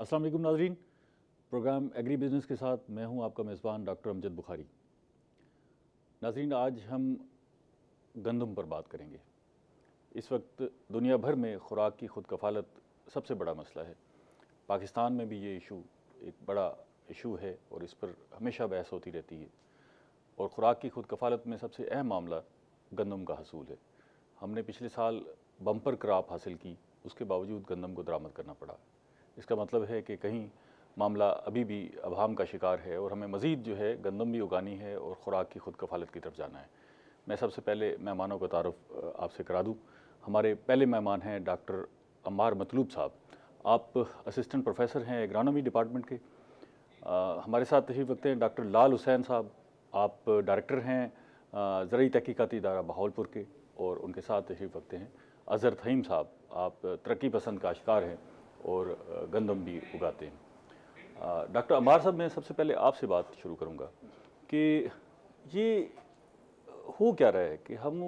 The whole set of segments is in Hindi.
अस्सलाम वालेकुम नाज़रीन, प्रोग्राम एग्री बिज़नेस के साथ मैं हूं आपका मेज़बान डॉक्टर अमजद बुखारी। नाज़रीन, आज हम गंदम पर बात करेंगे। इस वक्त दुनिया भर में ख़ुराक की खुद कफ़ालत सबसे बड़ा मसला है। पाकिस्तान में भी ये इशू एक बड़ा इशू है और इस पर हमेशा बहस होती रहती है। और ख़ुराक की खुद कफ़ालत में सबसे अहम मामला गंदम का हसूल है। हमने पिछले साल बम्पर क्रॉप हासिल की, उसके बावजूद गंदम को दरामद करना पड़ा। इसका मतलब है कि कहीं मामला अभी भी अभाम का शिकार है और हमें मज़ीद जो है गंदम भी उगानी है और ख़ुराक की खुद कफ़ालत की तरफ जाना है। मैं सबसे पहले मेहमानों का तारुफ़ आपसे करा दूँ। हमारे पहले मेहमान हैं डॉक्टर अम्मार मतलूब साहब। आप असिस्टेंट प्रोफेसर हैं एग्रानॉमी डिपार्टमेंट के। हमारे साथ तशरीफ़ रखते हैं डॉक्टर लाल हुसैन साहब। आप डायरेक्टर हैं ज़रई तहक़ीक़ाती इदारा बहावलपुर के, और उनके साथ तशरीफ़ रखते हैं अज़हर थईम साहब। आप तरक्की पसंद काश्तकार हैं और गंदम भी उगाते हैं। डॉक्टर अम्मार साहब, मैं सबसे पहले आपसे बात शुरू करूंगा कि ये हो क्या रहा है कि हम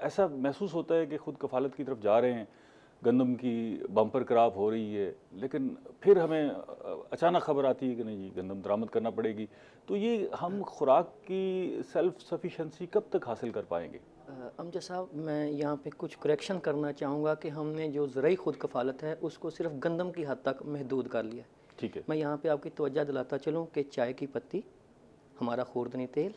ऐसा महसूस होता है कि खुद कफ़ालत की तरफ जा रहे हैं, गंदम की बम्पर क्रॉप हो रही है, लेकिन फिर हमें अचानक खबर आती है कि नहीं जी गंदम दरामद करना पड़ेगी। तो ये हम खुराक की सेल्फ सफिशेंसी कब तक हासिल कर पाएंगे? अमजद साहब, मैं यहाँ पे कुछ करेक्शन करना चाहूँगा कि हमने जो ज़रई खुद कफ़ालत है उसको सिर्फ गंदम की हद तक महदूद कर लिया। ठीक है। मैं यहाँ पे आपकी तवज्जो दिलाता चलूँ कि चाय की पत्ती, हमारा खुर्दनी तेल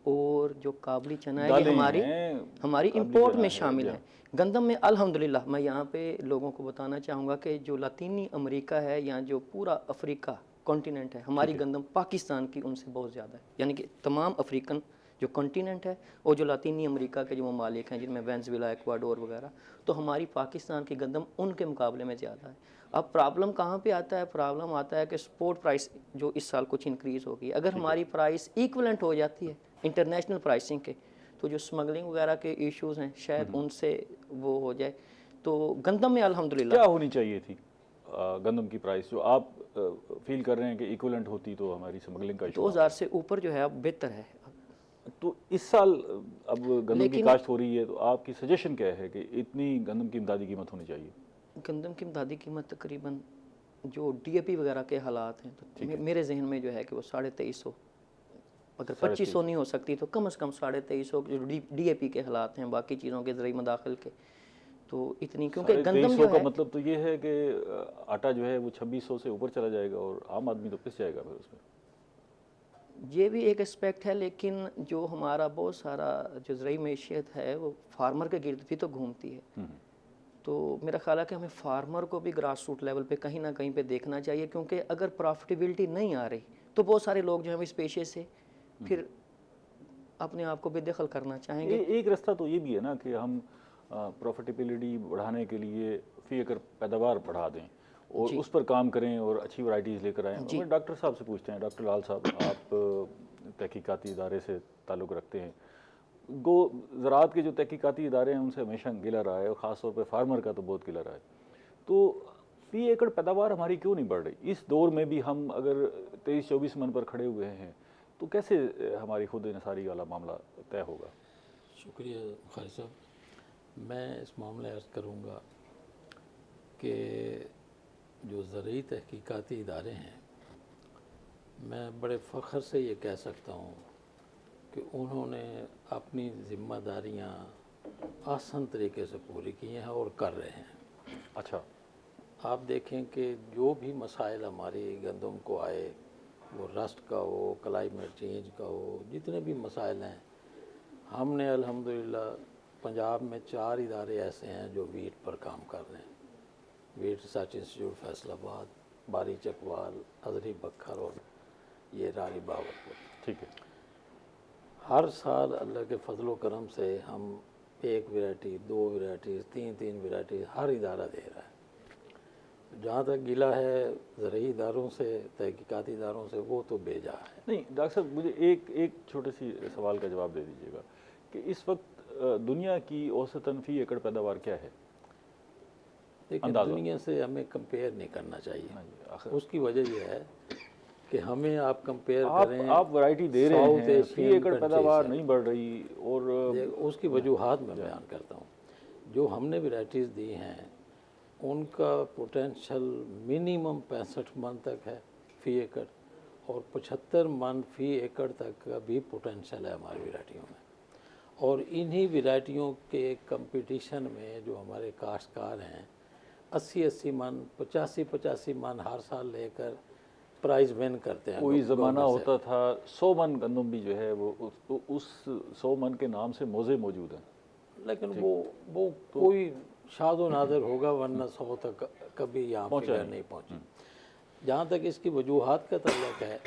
और जो काबली चना है ये हमारी इंपोर्ट में शामिल है। गंदम में अल्हम्दुलिल्लाह मैं यहाँ पे लोगों को बताना चाहूँगा कि जो लातीनी अमेरिका है या जो पूरा अफ्रीका कॉन्टिनेंट है, हमारी गंदम पाकिस्तान की उनसे बहुत ज़्यादा है। यानी कि तमाम अफ्रीकन जो कॉन्टिनेंट है और जो लातीनी अमेरिका के जो ममालिक हैं जिनमें वेनेज़ुएला, इक्वाडोर वगैरह, तो हमारी पाकिस्तान की गंदम उनके मुकाबले में ज़्यादा है। अब प्रॉब्लम कहाँ पे आता है? प्रॉब्लम आता है कि स्पोर्ट प्राइस जो इस साल कुछ इंक्रीज़ होगी, अगर हमारी प्राइस इक्वलेंट हो जाती है इंटरनेशनल प्राइसिंग के, तो जो स्मगलिंग वगैरह के इश्यूज़ हैं शायद उनसे वो हो जाए। तो गंदम में अल्हम्दुलिल्लाह क्या होनी चाहिए थी गंदम की प्राइस जो आप फील कर रहे हैं कि इक्विवेलेंट होती तो हमारी स्मगलिंग का इशू 2000 से ऊपर जो है अब बेहतर है। तो इस साल अब गंदम की काश्त हो रही है, तो आपकी सजेशन क्या है कि इतनी गंदम की इमदादी कीमत होनी चाहिए? गंदम की इमदादी कीमत तकरीबन जो डीएपी वगैरह के हालात हैं, तो मेरे जहन में जो है कि वो 2350, अगर 2500 नहीं हो सकती तो कम से कम 2350 जो डीएपी के हालात हैं, बाकी चीज़ों के ज़रिए मदाखिल के, तो इतनी, क्योंकि गंदम जो का है, मतलब तो ये है कि आटा जो है वो 2600 से ऊपर चला जाएगा और आम आदमी तो पिस जाएगा फिर उसमें। ये भी एक एस्पेक्ट है, लेकिन जो हमारा बहुत सारा जो ज़रई मैशियत है वो फार्मर के गिर्द भी तो घूमती है। तो मेरा ख्याल है कि हमें फार्मर को भी ग्रास रूट लेवल पे कहीं ना कहीं पे देखना चाहिए, क्योंकि अगर प्रॉफिटेबिलिटी नहीं आ रही तो बहुत सारे लोग जो हैं इस पेशे से फिर अपने आप को बेदखल करना चाहेंगे। एक रास्ता तो ये भी है ना कि हम प्रॉफिटेबिलिटी बढ़ाने के लिए फी एकड़ पैदावार बढ़ा दें और उस पर काम करें और अच्छी वैरायटीज़ लेकर आएँ। मैं डॉक्टर साहब से पूछते हैं, डॉक्टर लाल साहब, आप तहकीकाती इदारे से ताल्लुक़ रखते हैं। गो ज़राअत के जो तहकीकाती इदारे हैं उनसे हमेशा गिला रहा है और ख़ास तौर पे फार्मर का तो बहुत गिला रहा है। तो फी एकड़ पैदावार हमारी क्यों नहीं बढ़ रही? इस दौर में भी हम अगर 23-24 मन पर खड़े हुए हैं तो कैसे हमारी खुद इनसारी वाला मामला तय होगा? शुक्रिया खालिद साहब। मैं इस मामले अर्ज़ करूँगा कि जो ज़रई तहकीकाती इदारे हैं, मैं बड़े फ़ख्र से ये कह सकता हूँ कि उन्होंने अपनी ज़िम्मेदारियाँ आसान तरीके से पूरी की हैं और कर रहे हैं। अच्छा, आप देखें कि जो भी मसाइल हमारी गंदम को आए, वो रस्ट का हो, क्लाइमेट चेंज का हो, जितने भी मसाइल हैं, हमने अल्हम्दुलिल्लाह पंजाब में 4 इदारे ऐसे हैं जो वीट पर काम कर रहे हैं। वीट रिसर्च इंस्टीट्यूट फैसलाबाद, बारी चकवाल, अजरी बखर और ये रानी बावरपुर। ठीक है। हर साल अल्लाह के फजलो करम से हम 1 वैरायटी, 2 वैरायटीज़, 3 वैरायटी हर इदारा दे रहा है। जहाँ तक गिला है ज़रई इदारों से, तहकीकाती इदारों से, वो तो बेजा है। नहीं डॉक्टर साहब, मुझे एक छोटे सी सवाल का जवाब दे दीजिएगा कि इस वक्त दुनिया की औसतन फी एकड़ पैदावार क्या है? देखिए, दुनिया से हमें कंपेयर नहीं करना चाहिए। उसकी वजह यह है कि हमें आप कंपेयर करें, आप वैरायटी दे रहे हैं, फी एकड़ पैदावार नहीं बढ़ रही, और उसकी वजूहात मैं बयान करता हूँ। जो हमने वैरायटीज़ दी हैं उनका पोटेंशियल मिनिमम 65 मन तक है फी एकड़, और 75 मन फी एकड़ तक का भी पोटेंशियल है हमारी वैरायटियों में। और इन्हीं वैरायटियों के कंपटीशन में जो हमारे काश्तकार हैं 80-80 मन 85-85 मन हर साल लेकर प्राइज विन करते हैं। कोई ज़माना होता था 100 मन गंदम भी जो है वो उस 100 मन के नाम से मोज़े मौजूद हैं, लेकिन वो कोई शादो नादर होगा, वरना 100 तक कभी यहाँ फिगर नहीं पहुँची। जहाँ तक इसकी वजूहात का तल्लुक़ है,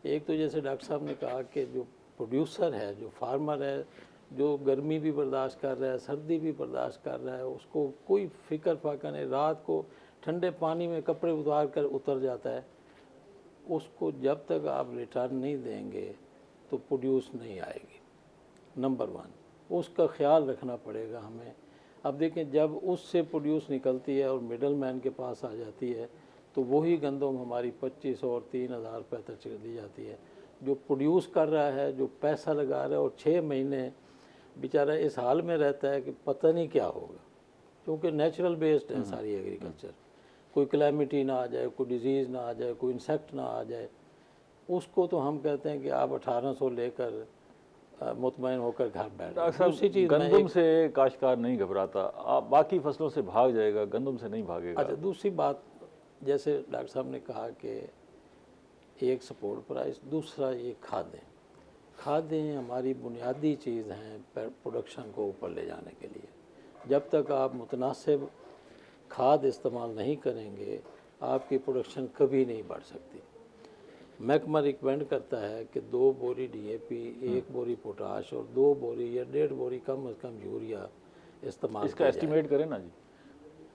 एक तो जैसे डॉक्टर साहब ने कहा कि जो प्रोड्यूसर है, जो फार्मर है, जो गर्मी भी बर्दाश्त कर रहा है, सर्दी भी बर्दाश्त कर रहा है, उसको कोई फ़िक्र फाका नहीं, रात को ठंडे पानी में कपड़े उतार कर उतर जाता है, उसको जब तक आप रिटर्न नहीं देंगे तो प्रोड्यूस नहीं आएगी। नंबर 1 उसका ख्याल रखना पड़ेगा हमें। अब देखें, जब उससे प्रोड्यूस निकलती है और मिडल मैन के पास आ जाती है तो वही गंदम हमारी 2500 और 3000 रुपये तक दी जाती है। जो प्रोड्यूस कर रहा है, जो पैसा लगा रहा है, और 6 महीने बेचारा इस हाल में रहता है कि पता नहीं क्या होगा, क्योंकि नेचुरल बेस्ड है सारी एग्रीकल्चर। कोई क्लैमिटी ना आ जाए, कोई डिजीज़ ना आ जाए, कोई इंसेक्ट ना आ जाए, उसको तो हम कहते हैं कि आप 1800 लेकर मुतमईन होकर घर बैठ। दूसरी चीज़, गंदम से काश्तकार नहीं घबराता, आप बाकी फसलों से भाग जाएगा, गंदम से नहीं भागेगा। अच्छा, दूसरी बात, जैसे डॉक्टर साहब ने कहा कि एक सपोर्ट प्राइस, दूसरा ये खादें हमारी बुनियादी चीज़ हैं प्रोडक्शन को ऊपर ले जाने के लिए। जब तक आप मुतनासिब खाद इस्तेमाल नहीं करेंगे, आपकी प्रोडक्शन कभी नहीं बढ़ सकती। महकमा रिकमेंड करता है कि 2 बोरी DAP, 1 बोरी पोटाश और 2 बोरी या 1.5 बोरी कम अज़ कम यूरिया इस्तेमाल। इसका एस्टिमेट करें ना जी,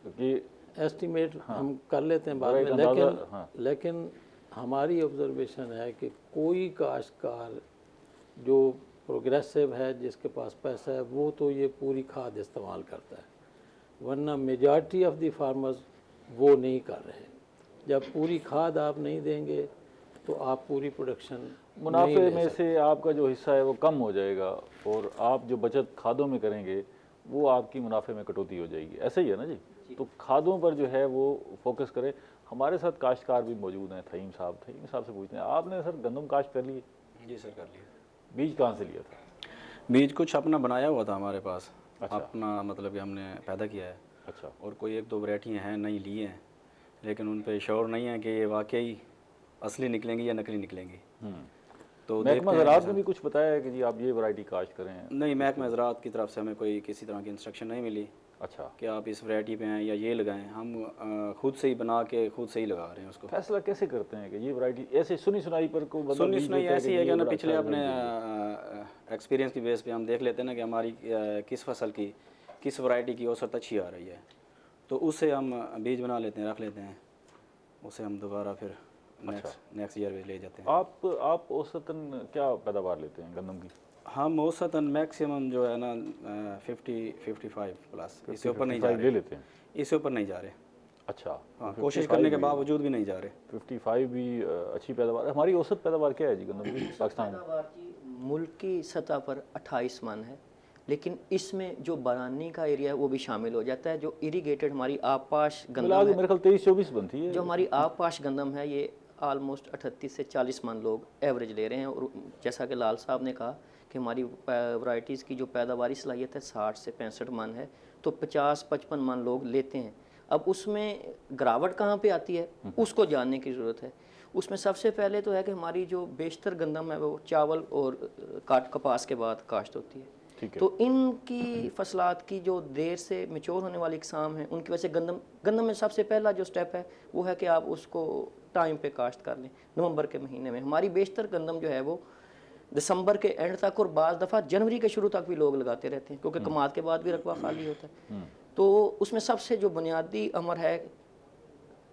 क्योंकि एस्टिमेट हम कर लेते हैं बाद में, लेकिन हमारी ऑब्जर्वेशन है कि कोई काश्तकार जो प्रोग्रेसिव है, जिसके पास पैसा है, वो तो ये पूरी खाद इस्तेमाल करता है, वरना मेजॉरिटी ऑफ द फार्मर्स वो नहीं कर रहे। जब पूरी खाद आप नहीं देंगे तो आप पूरी प्रोडक्शन मुनाफे में से आपका जो हिस्सा है वो कम हो जाएगा, और आप जो बचत खादों में करेंगे वो आपकी मुनाफे में कटौती हो जाएगी। ऐसा ही है ना जी? तो खादों पर जो है वो फोकस करें। हमारे साथ काश्तकार भी मौजूद हैं, थईम साहब से पूछते हैं, आपने सर गंदम काश्त कर लिए? जी सर, कर लिया। बीज कहाँ से लिया था? बीज कुछ अपना बनाया हुआ था हमारे पास। अच्छा। अपना मतलब कि हमने पैदा किया है। अच्छा। और कोई 1-2 वैरायटियाँ हैं नई ली हैं, लेकिन उन पे श्योर नहीं है कि ये वाकई असली निकलेंगी या नकली निकलेंगी। तो महकमा ज़राअत ने भी कुछ बताया है कि जी आप ये वैरायटी काश्त करें? नहीं, महकमा ज़राअत की तरफ से हमें कोई किसी तरह की इंस्ट्रक्शन नहीं मिली। अच्छा। कि आप इस वैरायटी पे हैं या ये लगाएं। हम खुद से ही बना के खुद से ही लगा रहे हैं उसको। फैसला कैसे करते हैं कि ये वैरायटी ऐसे सुनी सुनाई पर को? सुनी सुनाई ऐसी है कि ना, पिछले अपने एक्सपीरियंस की बेस पे हम देख लेते हैं ना कि हमारी किस फसल की, किस वैरायटी की औसत अच्छी आ रही है, तो उससे हम बीज बना लेते हैं, रख लेते हैं, उसे हम दोबारा फिर नेक्स्ट ईयर ले जाते हैं। आप औसतन क्या पैदावार लेते हैं गंदम की? हम औसतन मैक्सिमम जो है ना 50-55 प्लस, इससे ऊपर नहीं जा रहे। ले लेते हैं? इससे ऊपर नहीं जा रहे। अच्छा। हाँ, कोशिश करने के बावजूद भी नहीं जा रहे। 55 भी अच्छी पैदावार। हमारी औसत पैदावार क्या है जी गंदम की पाकिस्तान में? पैदावार की मुल्क की सतह पर 28 मन है, लेकिन इसमें जो बरानी का एरिया है वो भी शामिल हो जाता है। जो इरीगेटेड हमारी आबपाश गंदम है, मेरे ख्याल 23-24 बनती है। जो हमारी आबपाश गंदम है, ये ऑलमोस्ट 38 से 40 मन लोग एवरेज ले रहे हैं। और जैसा कि लाल साहब ने कहा कि हमारी वैरायटीज़ की जो पैदावारी सलाहियत है 60 से 65 मन है, तो 50-55 मन लोग लेते हैं। अब उसमें गिरावट कहाँ पे आती है उसको जानने की ज़रूरत है। उसमें सबसे पहले तो है कि हमारी जो बेशतर गंदम है वो चावल और कपास के बाद काश्त होती है। तो इनकी फसलात की जो देर से मैच्योर होने वाली इकसाम है, उनकी वजह से गंदम में सबसे पहला जो स्टेप है वो है कि आप उसको टाइम पे काश्त कर लें। नवंबर के महीने में हमारी बेशतर गंदम जो है वो दिसंबर के एंड तक और बाज़ दफ़ा जनवरी के शुरू तक भी लोग लगाते रहते हैं, क्योंकि कमाद के बाद भी रकबा खाली होता है। तो उसमें सबसे जो बुनियादी अमर है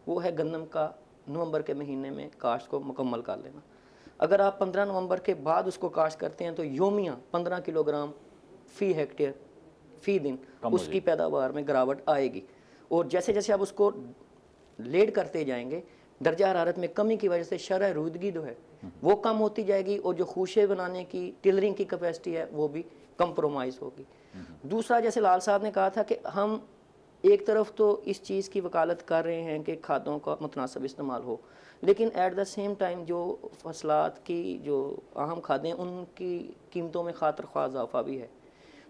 वो है गंदम का नवंबर के महीने में काश्त को मुकम्मल कर लेना। अगर आप 15 नवंबर के बाद उसको काश्त करते हैं तो योमिया 15 किलोग्राम फ़ी हेक्टेयर फ़ी दिन उसकी पैदावार में गिरावट आएगी। और जैसे जैसे आप उसको लेड करते जाएंगे, दर्जा हरारत में कमी की वजह से शरह रूदगी जो है वो कम होती जाएगी, और जो खूशे बनाने की टिलरिंग की कैपेसिटी है वो भी कंप्रोमाइज़ होगी। दूसरा, जैसे लाल साहब ने कहा था कि हम एक तरफ तो इस चीज़ की वकालत कर रहे हैं कि खादों का मुतनासिब इस्तेमाल हो, लेकिन एट द सेम टाइम जो फसलात की जो अहम खादें हैं उनकी कीमतों में खातर ख्वाह इजाफा भी है।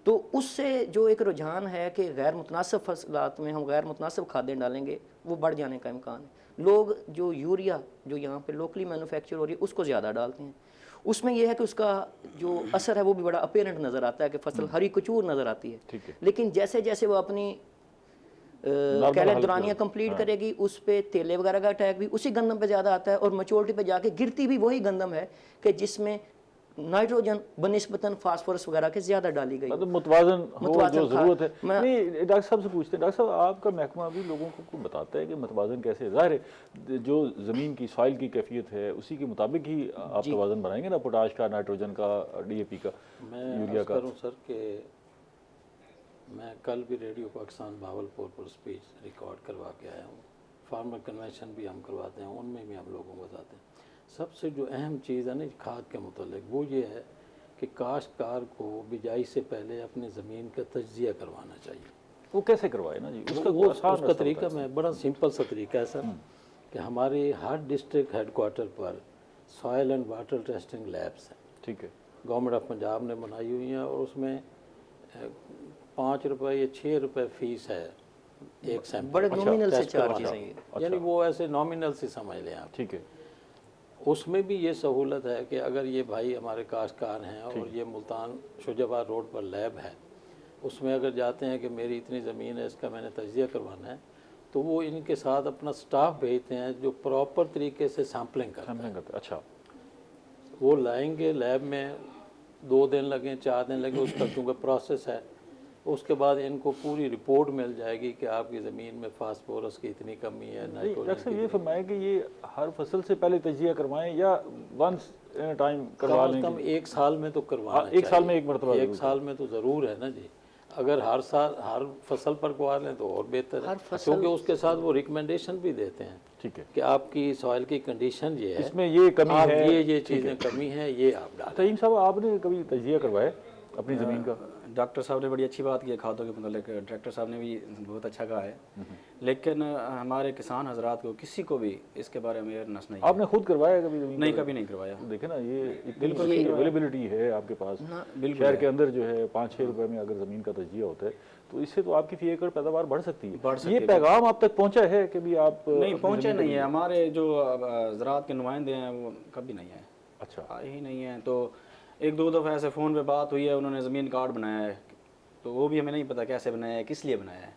तो उससे जो एक रुझान है कि गैर मुतनासिब फसलात में हम गैर मुतनासिब खादें डालेंगे, वो बढ़ जाने का इम्कान है। लोग जो यूरिया जो यहाँ पे लोकली मैन्युफैक्चर हो रही है उसको ज़्यादा डालते हैं। उसमें यह है कि उसका जो असर है वो भी बड़ा अपेरेंट नज़र आता है कि फसल हरी कचूर नज़र आती है, लेकिन जैसे जैसे वो अपनी कैलेट दौरानियाँ कंप्लीट करेगी उस पर तेले वगैरह का अटैक भी उसी गंदम पे ज़्यादा आता है और मैच्योरिटी पे जाके गिरती भी वही गंदम है कि जिसमें नाइट्रोजन बनिस्बतन फास्फोरस वगैरह के ज़्यादा डाली गई। मतलब मुतवाजन हो जो ज़रूरत है। नहीं, डॉक्टर साहब से पूछते हैं, डॉक्टर साहब आपका महकमा भी लोगों को बताता है कि मुतवाजन कैसे, ज़ाहिर है जो ज़मीन की सॉइल की कैफियत है उसी के मुताबिक ही आप तवाज़न बनाएंगे ना, पोटाश का, नाइट्रोजन का, DAP का, यूरिया का। करूँ सर कि मैं कल भी रेडियो पाकिस्तान भावलपुर पर स्पीच रिकॉर्ड करवा के आया हूँ। फार्मर कन्वेंशन भी हम करवाते हैं, उनमें भी हम लोगों को बताते हैं। सबसे जो अहम चीज़ है ना खाद के मुतालिक वो ये है कि काश्तकार को बिजाई से पहले अपनी ज़मीन का तज्जिया करवाना चाहिए। वो कैसे करवाए ना जी, उसका तरीका मैं बड़ा सिंपल सा तरीका है सर कि हमारे हर डिस्ट्रिक्ट हेडक्वार्टर पर soil and water testing labs हैं। ठीक है, गवर्नमेंट ऑफ पंजाब ने बनाई हुई हैं और उसमें 5 रुपये या 6 रुपये फीस है एक सैंपल। बड़े नॉमिनल से चार्जेस हैं, यानी वो ऐसे नॉमिनल से समझ लें आप। ठीक है, उसमें भी ये सहूलत है कि अगर ये भाई हमारे काश्तकार हैं और ये मुल्तान शुजाबाद रोड पर लैब है, उसमें अगर जाते हैं कि मेरी इतनी ज़मीन है इसका मैंने तजिया करवाना है, तो वो इनके साथ अपना स्टाफ भेजते हैं जो प्रॉपर तरीके से सैम्पलिंग करते हैं। अच्छा, वो लाएंगे लैब में, 2 दिन लगें 4 दिन लगें, उसका क्योंकि प्रोसेस है। उसके बाद इनको पूरी रिपोर्ट मिल जाएगी कि आपकी ज़मीन में फास्फोरस की इतनी कमी है, नाइट्रोजन की। ये फरमाएं कि ये हर फसल से पहले तजिया करवाएं या वंस इन टाइम करवा लें? कम 1 साल में तो करवाना चाहिए। 1 साल में एक मरतबा? 1 साल में तो ज़रूर है ना जी। अगर हर साल हर फसल पर करवा लें तो और बेहतर है, क्योंकि उसके साथ वो रिकमेंडेशन भी देते हैं। ठीक है, कि आपकी सॉइल की कंडीशन ये है, इसमें ये कमी है, ये चीज़ें कमी है, ये आप डालें। तईम साहब, आपने कभी तजिया करवाया अपनी ज़मीन का? डॉक्टर साहब ने बड़ी अच्छी बात की है खादों के मतलब, डायरेक्टर साहब ने भी बहुत अच्छा कहा है, लेकिन हमारे किसान हजरात को किसी को भी इसके बारे में अवेयरनेस नहीं। आपने खुद करवाया कभी ज़मीन? नहीं, कभी नहीं करवाया। देखे ना, ये बिल्कुल अवेलेबिलिटी है आपके पास शहर के अंदर जो है 5-6 रुपए में अगर ज़मीन का तजिया होता है तो इससे तो आपकी फी एकड़ पैदावार बढ़ सकती है। ये पैगाम आप तक पहुंचा है कि भी आप? नहीं, पहुंचा नहीं है। हमारे जो ज़राअत के नुमाइंदे हैं वो कभी नहीं है। अच्छा, आए ही नहीं है। तो 1-2 दफ़ा ऐसे फ़ोन पे बात हुई है, उन्होंने ज़मीन कार्ड बनाया है, तो वो भी हमें नहीं पता कैसे बनाया है, किस लिए बनाया है।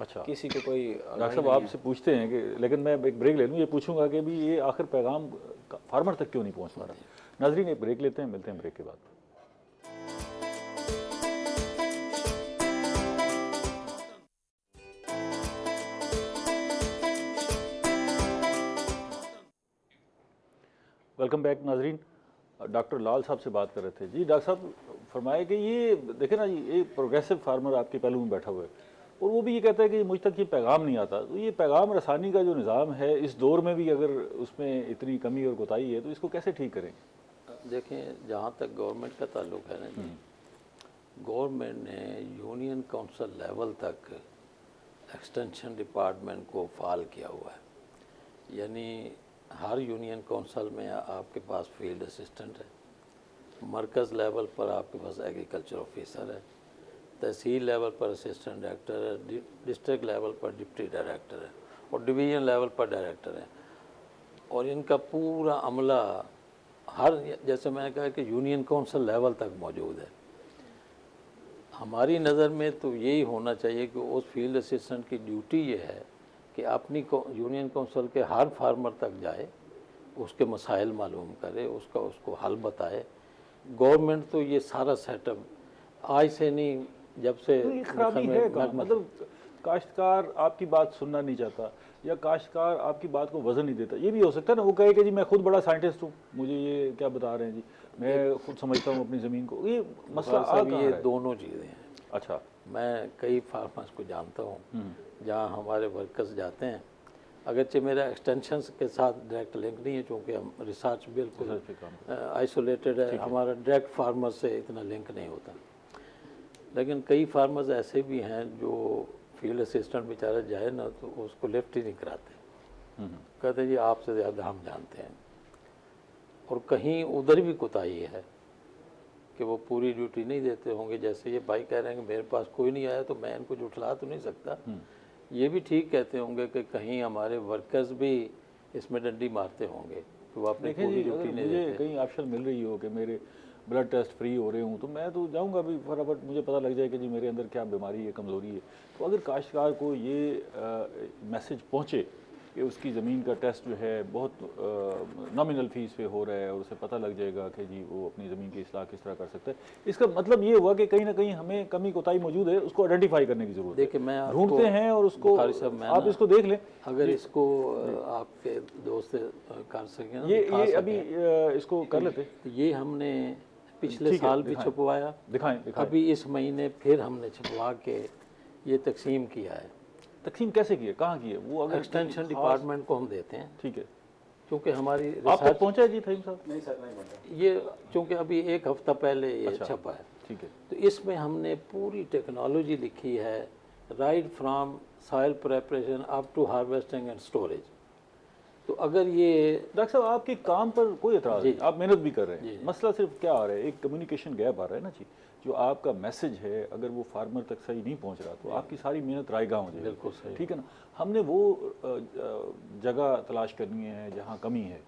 अच्छा, किसी को कोई। डॉक्टर साहब आपसे पूछते हैं कि, लेकिन मैं एक ब्रेक ले लूँ, ये पूछूंगा कि भी ये आखिर पैगाम फार्मर तक क्यों नहीं पहुँच पा रहा। नाजरीन, एक ब्रेक लेते हैं, मिलते हैं ब्रेक के बाद। वेलकम बैक नाजरीन। डॉक्टर लाल साहब से बात कर रहे थे जी। डॉक्टर साहब फरमाए कि ये देखे ना जी, एक प्रोग्रेसिव फार्मर आपके पहलू में बैठा हुआ है और वो भी ये कहता है कि मुझ तक ये पैगाम नहीं आता। तो ये पैगाम रसानी का जो निज़ाम है इस दौर में भी अगर उसमें इतनी कमी और कोताही है तो इसको कैसे ठीक करें? देखें, जहाँ तक गवर्नमेंट का ताल्लुक है ना जी, गवर्नमेंट ने यूनियन काउंसिल लेवल तक एक्सटेंशन डिपार्टमेंट को फाल किया हुआ है। यानी हर यूनियन काउंसिल में आपके पास फील्ड असिस्टेंट है, मरकज़ लेवल पर आपके पास एग्रीकल्चर ऑफिसर है, तहसील लेवल पर असिस्टेंट डायरेक्टर है, डिस्ट्रिक्ट लेवल पर डिप्टी डायरेक्टर है और डिवीज़न लेवल पर डायरेक्टर है। और इनका पूरा अमला हर, जैसे मैंने कहा कि यूनियन काउंसिल लेवल तक मौजूद है। हमारी नज़र में तो यही होना चाहिए कि उस फील्ड असिस्टेंट की ड्यूटी ये है कि अपनी यूनियन काउंसिल के हर फार्मर तक जाए, उसके मसाइल मालूम करे, उसको हल बताए। गवर्नमेंट तो ये सारा सेटअप आज से नहीं, जब से खराबी है मतलब काश्तकार आपकी बात सुनना नहीं चाहता या काश्तकार आपकी बात को वजन नहीं देता। ये भी हो सकता है ना, वो कहे कि जी मैं खुद बड़ा साइंटिस्ट हूँ, मुझे ये क्या बता रहे हैं जी, मैं खुद समझता हूँ अपनी ज़मीन को। ये मसला ये दोनों चीज़ें हैं। अच्छा, मैं कई फार्मर्स को जानता हूँ जहाँ हमारे वर्कर्स जाते हैं, अगरचे मेरा एक्सटेंशन के साथ डायरेक्ट लिंक नहीं है क्योंकि हम रिसर्च बिल्कुल आइसोलेटेड है, हमारा डायरेक्ट फार्मर से इतना लिंक नहीं होता। लेकिन कई फार्मर्स ऐसे भी हैं जो फील्ड असिस्टेंट बेचारा जाए ना तो उसको लिफ्ट ही नहीं कराते, कहते जी आपसे ज़्यादा हम जानते हैं। और कहीं उधर भी कोताही है कि वो पूरी ड्यूटी नहीं देते होंगे। जैसे ये भाई कह रहे हैं कि मेरे पास कोई नहीं आया तो मैं इनको जुटला तो नहीं सकता, ये भी ठीक कहते होंगे कि कहीं हमारे वर्कर्स भी इसमें डंडी मारते होंगे कि वो अपनी पूरी ड्यूटी नहीं मुझे देते। कहीं ऑप्शन मिल रही हो कि मेरे ब्लड टेस्ट फ्री हो रहे हूँ तो मैं तो जाऊँगा भी, फटाफट मुझे पता लग जाए कि जी मेरे अंदर क्या बीमारी है, कमज़ोरी है। तो अगर काश्तकार को ये मैसेज पहुँचे कि उसकी ज़मीन का टेस्ट जो है बहुत नॉमिनल फ़ीस पे हो रहा है और उसे पता लग जाएगा कि जी वो अपनी ज़मीन की इस्लाह किस तरह कर सकता है, इसका मतलब ये हुआ कि कहीं ना कहीं हमें कमी कोताही मौजूद है, उसको आइडेंटिफाई करने की ज़रूरत है। देखिए मैं ढूंढते हैं और उसको आप इसको देख लें। अगर इसको आपके दोस्त कर सकें ना, ये अभी इसको कर लेते, तो ये हमने पिछले साल भी छपवाया, दिखाएं। अभी इस महीने फिर हमने छपवा के ये तकसीम किया है। तकसीम कैसे की है, कहाँ की है वो? अगर एक्सटेंशन डिपार्टमेंट को हम देते हैं, ठीक है, क्योंकि हमारी आप तक पहुँचा है जी फहीम साहब? नहीं सर, नहीं पहुंचा। ये चूँकि अभी 1 हफ्ता पहले ये छपा है, ठीक है। तो इसमें हमने पूरी टेक्नोलॉजी लिखी है, right from soil preparation up to harvesting and storage. तो अगर ये डॉक्टर साहब आपके काम पर कोई एतराज़ नहीं, आप मेहनत भी कर रहे हैं, मसला सिर्फ क्या आ रहा है, एक कम्युनिकेशन गैप आ रहा है ना जी। जो आपका मैसेज है अगर वो फार्मर तक सही नहीं पहुंच रहा तो आपकी सारी मेहनत रायगा हो जाएगी। बिल्कुल सही, ठीक है ना। हमने वो जगह तलाश करनी है जहाँ कमी है,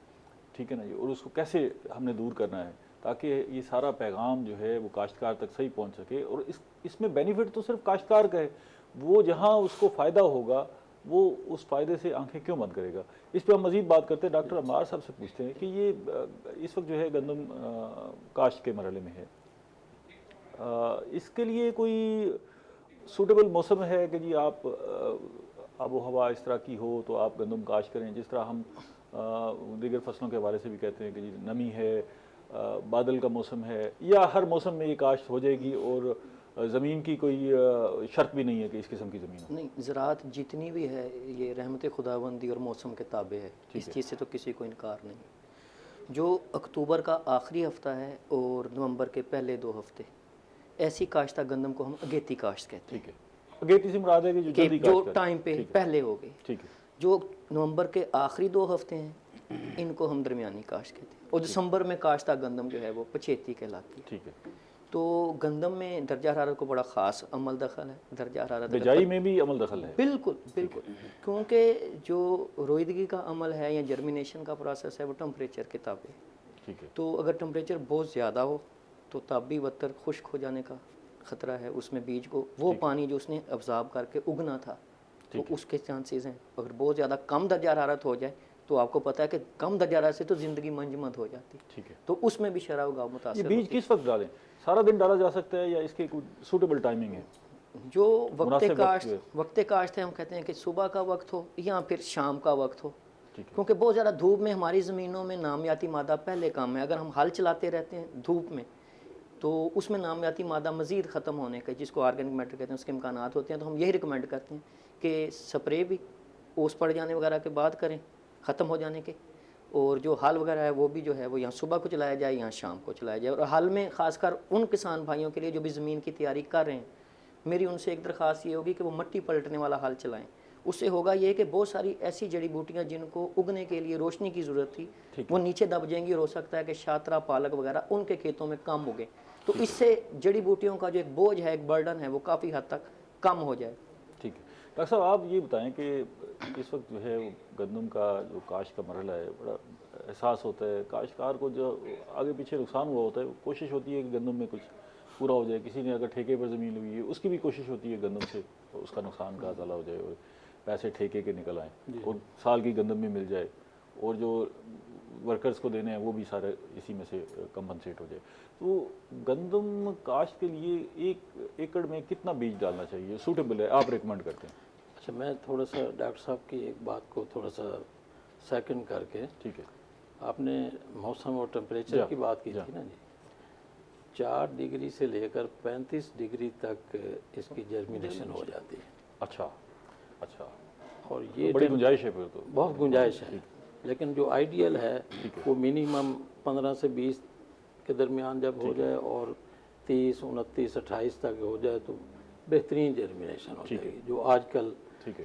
ठीक है ना जी, और उसको कैसे हमने दूर करना है ताकि ये सारा पैगाम जो है वो काश्तकार तक सही पहुँच सके। और इसमें बेनिफिट तो सिर्फ काश्तकार का है, वो जहाँ उसको फ़ायदा होगा वो उस फ़ायदे से आंखें क्यों बंद करेगा। इस पर हम मज़ीद बात करते हैं। डॉक्टर अम्मार साहब से पूछते हैं कि ये इस वक्त जो है गंदम काश्त के मरहले में है, इसके लिए कोई सूटेबल मौसम है कि जी आप आबो हवा इस तरह की हो तो आप गंदम काश्त करें, जिस तरह हम दीगर फसलों के हवाले से भी कहते हैं कि जी नमी है, बादल का मौसम है, या हर मौसम में ये काश्त हो जाएगी और ज़मीन की कोई शर्त भी नहीं है कि इस किस्म की ज़मीन हो? नहीं, ज़राअत जितनी भी है ये रहमत खुदाबंदी और मौसम के ताबे है, इस चीज़ से तो किसी को इनकार नहीं। जो अक्टूबर का आखिरी हफ्ता है और नवंबर के पहले 2 हफ्ते, ऐसी काश्ता गंदम को हम अगेती काश्त कहते हैं। ठीक है, अगेती से मुराद है कि जो टाइम पे पहले हो गई। ठीक है। जो नवंबर के आखिरी 2 हफ्ते हैं इनको हम दरमियानी काश्त कहते हैं, और दिसंबर में काश्ता गंदम जो है वो पचेती कहलाती है। ठीक है। तो गंदम में दर्जा हरारत को बड़ा ख़ास अमल दखल है। दर्जा हरारत बिजाई में भी अमल दखल है? बिल्कुल बिल्कुल, क्योंकि जो रोईदगी का अमल है या जर्मिनेशन का प्रोसेस है वो टेम्परेचर के ताबे। ठीक है। तो अगर टेम्परेचर बहुत ज़्यादा हो तो तब भी बदतर खुश्क हो जाने का ख़तरा है। उसमें बीज को वो पानी जो उसने अब्ज़ॉर्ब करके उगना था तो उसके चांसेस हैं। अगर बहुत ज़्यादा कम दर्जा हरारत हो जाए तो आपको पता है कि कम दर्जा हरारत से तो ज़िंदगी मंजमद हो जाती है। ठीक है। तो उसमें भी शराब उगाव ये मुतासिर बीज किस वक्त डालें? सारा दिन डाला जा सकता है या इसकी कोई सूटेबल टाइमिंग है? जो मुनासिब वक्त काश्त है हम कहते हैं कि सुबह का वक्त हो या फिर शाम का वक्त हो, ठीक है। क्योंकि बहुत ज़्यादा धूप में हमारी ज़मीनों में नामियाती मादा पहले कम है। अगर हम हल चलाते रहते हैं धूप में तो उसमें नामियाती मादा मज़ीद ख़त्म होने के, जिसको ऑर्गेनिक मैटर कहते हैं, उसके इम्कानात होते हैं। तो हम यही रिकमेंड करते हैं कि स्प्रे भी ओस पड़ जाने वगैरह के बाद करें, ख़त्म हो जाने के, और जो हल वगैरह है वो भी जो है वो यहाँ सुबह को चलाया जाए, यहाँ शाम को चलाया जाए। और हल में ख़ासकर उन किसान भाइयों के लिए जो भी ज़मीन की तैयारी कर रहे हैं, मेरी उनसे एक दरख्वास्त ये होगी कि वो मट्टी पलटने वाला हल चलाएं। उससे होगा ये कि बहुत सारी ऐसी जड़ी बूटियाँ जिनको उगने के लिए रोशनी की ज़रूरत थी वो नीचे दब जाएंगी, और हो सकता है कि शातरा, पालक वगैरह उनके खेतों में कम उगे। तो इससे जड़ी बूटियों का जो एक बोझ है, एक बर्डन है, वो काफ़ी हद तक कम हो जाए। ठीक है। डॉक्टर साहब आप ये बताएं कि इस वक्त जो है गंदम का जो काश्त का मरहला है, बड़ा एहसास होता है काश्तकार को, जो आगे पीछे नुकसान हुआ होता है, कोशिश होती है कि गंदम में कुछ पूरा हो जाए। किसी ने अगर ठेके पर ज़मीन हुई है उसकी भी कोशिश होती है गंदम से उसका नुकसान का अज़ाला हो जाए और पैसे ठेके के निकल आएँ और साल की गंदम भी मिल जाए, और जो वर्कर्स को देने हैं वो भी सारे इसी में से कंपनसेट हो जाए। तो गंदम काश्त के लिए 1 एकड़ में कितना बीज डालना चाहिए सूटेबल है, आप रिकमेंड करते हैं? अच्छा, मैं थोड़ा सा डॉक्टर साहब की एक बात को थोड़ा सा सेकंड करके, ठीक है। आपने मौसम और टेम्परेचर की बात की थी ना जी, 4 डिग्री से लेकर 35 डिग्री तक इसकी जर्मिनेशन हो जाती है। अच्छा अच्छा, और ये बड़ी गुंजाइश है फिर तो? बहुत गुंजाइश है, लेकिन जो आइडियल है वो मिनिमम 15 से 20 के दरमियान जब हो जाए और 30, 29, 28 तक हो जाए तो बेहतरीन जर्मिनेशन हो जाएगी, जो आजकल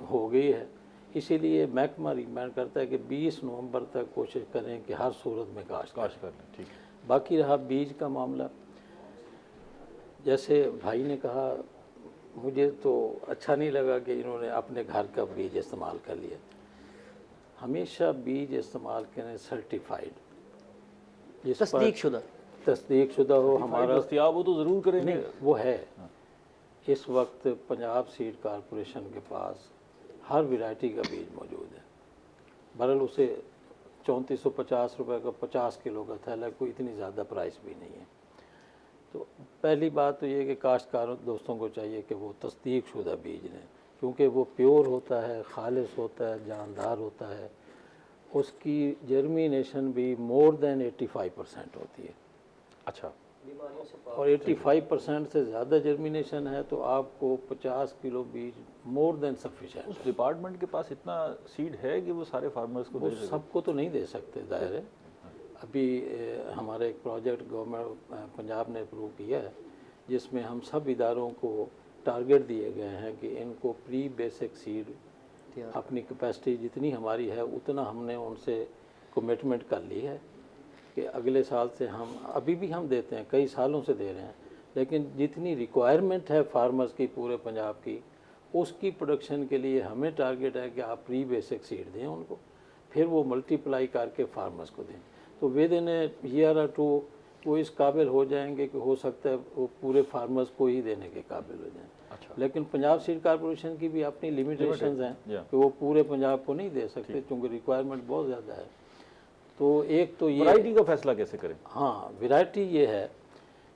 हो गई है। इसीलिए महकमा रिकमेंड करता है कि 20 नवंबर तक कोशिश करें कि हर सूरत में काश्त कर लें। ठीक है। बाकी रहा बीज का मामला, जैसे भाई ने कहा, मुझे तो अच्छा नहीं लगा कि इन्होंने अपने घर का बीज इस्तेमाल कर लिया। हमेशा बीज इस्तेमाल करें सर्टिफाइड, जिस पर तस्दीक शुदा हो। हमारा दस्तयाब हो तो ज़रूर करेंगे। नहीं, वो है। इस वक्त पंजाब सीड कॉरपोरेशन के पास हर वैरायटी का बीज मौजूद है। बहरहाल उसे 3450 रुपये का 50 किलो का थैला, कोई इतनी ज़्यादा प्राइस भी नहीं है। तो पहली बात तो ये कि काश्तकारों दोस्तों को चाहिए कि वो तस्दीक शुदा बीज लें, क्योंकि वो प्योर होता है, खालिस होता है, जानदार होता है। उसकी जर्मिनेशन भी मोर देन 85% होती है। अच्छा। और 85% से ज़्यादा जर्मिनेशन है तो आपको 50 किलो बीज मोर देन सफिशेंट। उस डिपार्टमेंट के पास इतना सीड है कि वो सारे फार्मर्स को वो सबको तो नहीं दे सकते, जाहिर है। अभी हमारे एक प्रोजेक्ट गवर्नमेंट पंजाब ने अप्रूव किया है, जिसमें हम सब इदारों को टारगेट दिए गए हैं कि इनको प्री बेसिक सीड अपनी कैपेसिटी जितनी हमारी है उतना हमने उनसे कमिटमेंट कर ली है कि अगले साल से हम, अभी भी हम देते हैं, कई सालों से दे रहे हैं, लेकिन जितनी रिक्वायरमेंट है फार्मर्स की पूरे पंजाब की, उसकी प्रोडक्शन के लिए हमें टारगेट है कि आप प्री बेसिक सीड दें उनको, फिर वो मल्टीप्लाई करके फार्मर्स को दें। तो विद इन ईयर और 2 वो इस काबिल हो जाएंगे कि हो सकता है वो पूरे फार्मर्स को ही देने के काबिल हो जाएं। अच्छा। लेकिन पंजाब सीड कॉरपोरेशन की भी अपनी लिमिटेशंस हैं कि वो पूरे पंजाब को नहीं दे सकते, क्योंकि रिक्वायरमेंट बहुत ज़्यादा है। तो एक तो ये वैरायटी का फैसला कैसे करें? हाँ, वैरायटी ये है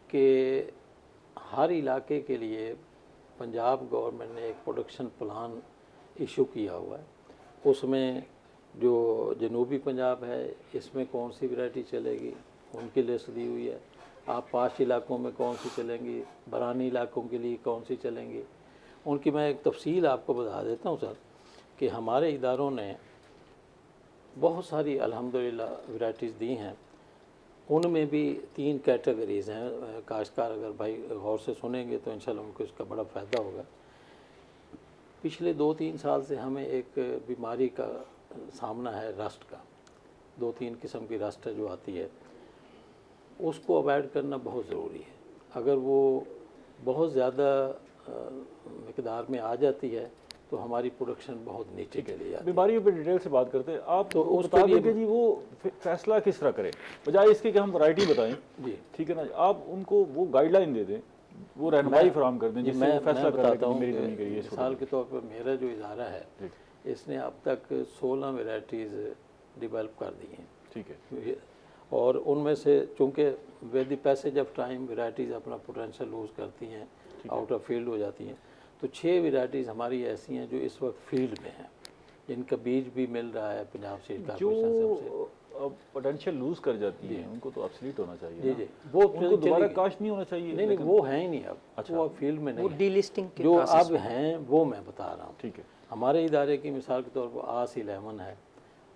कि हर इलाके के लिए पंजाब गवर्नमेंट ने एक प्रोडक्शन प्लान इशू किया हुआ है। उसमें जो जनूबी पंजाब है, इसमें कौन सी वैरायटी चलेगी उनकी लिस्ट दी हुई है। आप 5 इलाकों में कौन सी चलेंगी, बरानी इलाकों के लिए कौन सी चलेंगी, उनकी मैं एक तफसील आपको बता देता हूँ सर, कि हमारे इदारों ने बहुत सारी अल्हम्दुलिल्लाह वैरायटीज़ दी हैं। उनमें भी 3 कैटेगरीज़ हैं। काश्तकार अगर भाई गौर से सुनेंगे तो इंशाल्लाह उनको इसका बड़ा फ़ायदा होगा। पिछले 2-3 साल से हमें एक बीमारी का सामना है, रस्ट का। 2-3 किस्म की रस्ट है जो आती है, उसको अवॉइड करना बहुत ज़रूरी है। अगर वो बहुत ज़्यादा मिकदार में आ जाती है तो हमारी प्रोडक्शन बहुत नीचे चली जाती है। बीमारियों पे डिटेल से बात करते हैं। आप तो उसके लिए कि जी वो फैसला किस तरह करें, बजाय इसके कि हम वैरायटी बताएं जी, ठीक है ना, आप उनको वो गाइडलाइन दे दें, वो रहनुमाई फराहम कर दें, जिससे फैसला बताता हूँ। मेरी ज़मीन के लिए मिसाल के तौर पर मेरा जो इदारा है, इसने अब तक 16 वैरायटीज़ डेवलप कर दी हैं। ठीक है। और उनमें से चूँकि with the passage of time varieties अपना पोटेंशियल लूज़ करती हैं, आउट ऑफ फील्ड हो जाती हैं, तो 6 वैरायटीज़ हमारी ऐसी हैं जो इस वक्त फील्ड में हैं, जिनका बीज भी मिल रहा है पंजाब सीड कॉर्पोरेशन से। जो पोटेंशियल लूज़ कर जाती है उनको तो ऑब्सोलीट होना चाहिए। जी जी, वो उनको दोबारा काश्त नहीं होना चाहिए। नहीं, वो हैं ही नहीं अब। अच्छा, वो अब फील्ड में नहीं, वो डीलिस्टिंग के जो अब हैं वो मैं बता रहा हूँ। ठीक है। हमारे इदारे की मिसाल के तौर पर आस-11 है,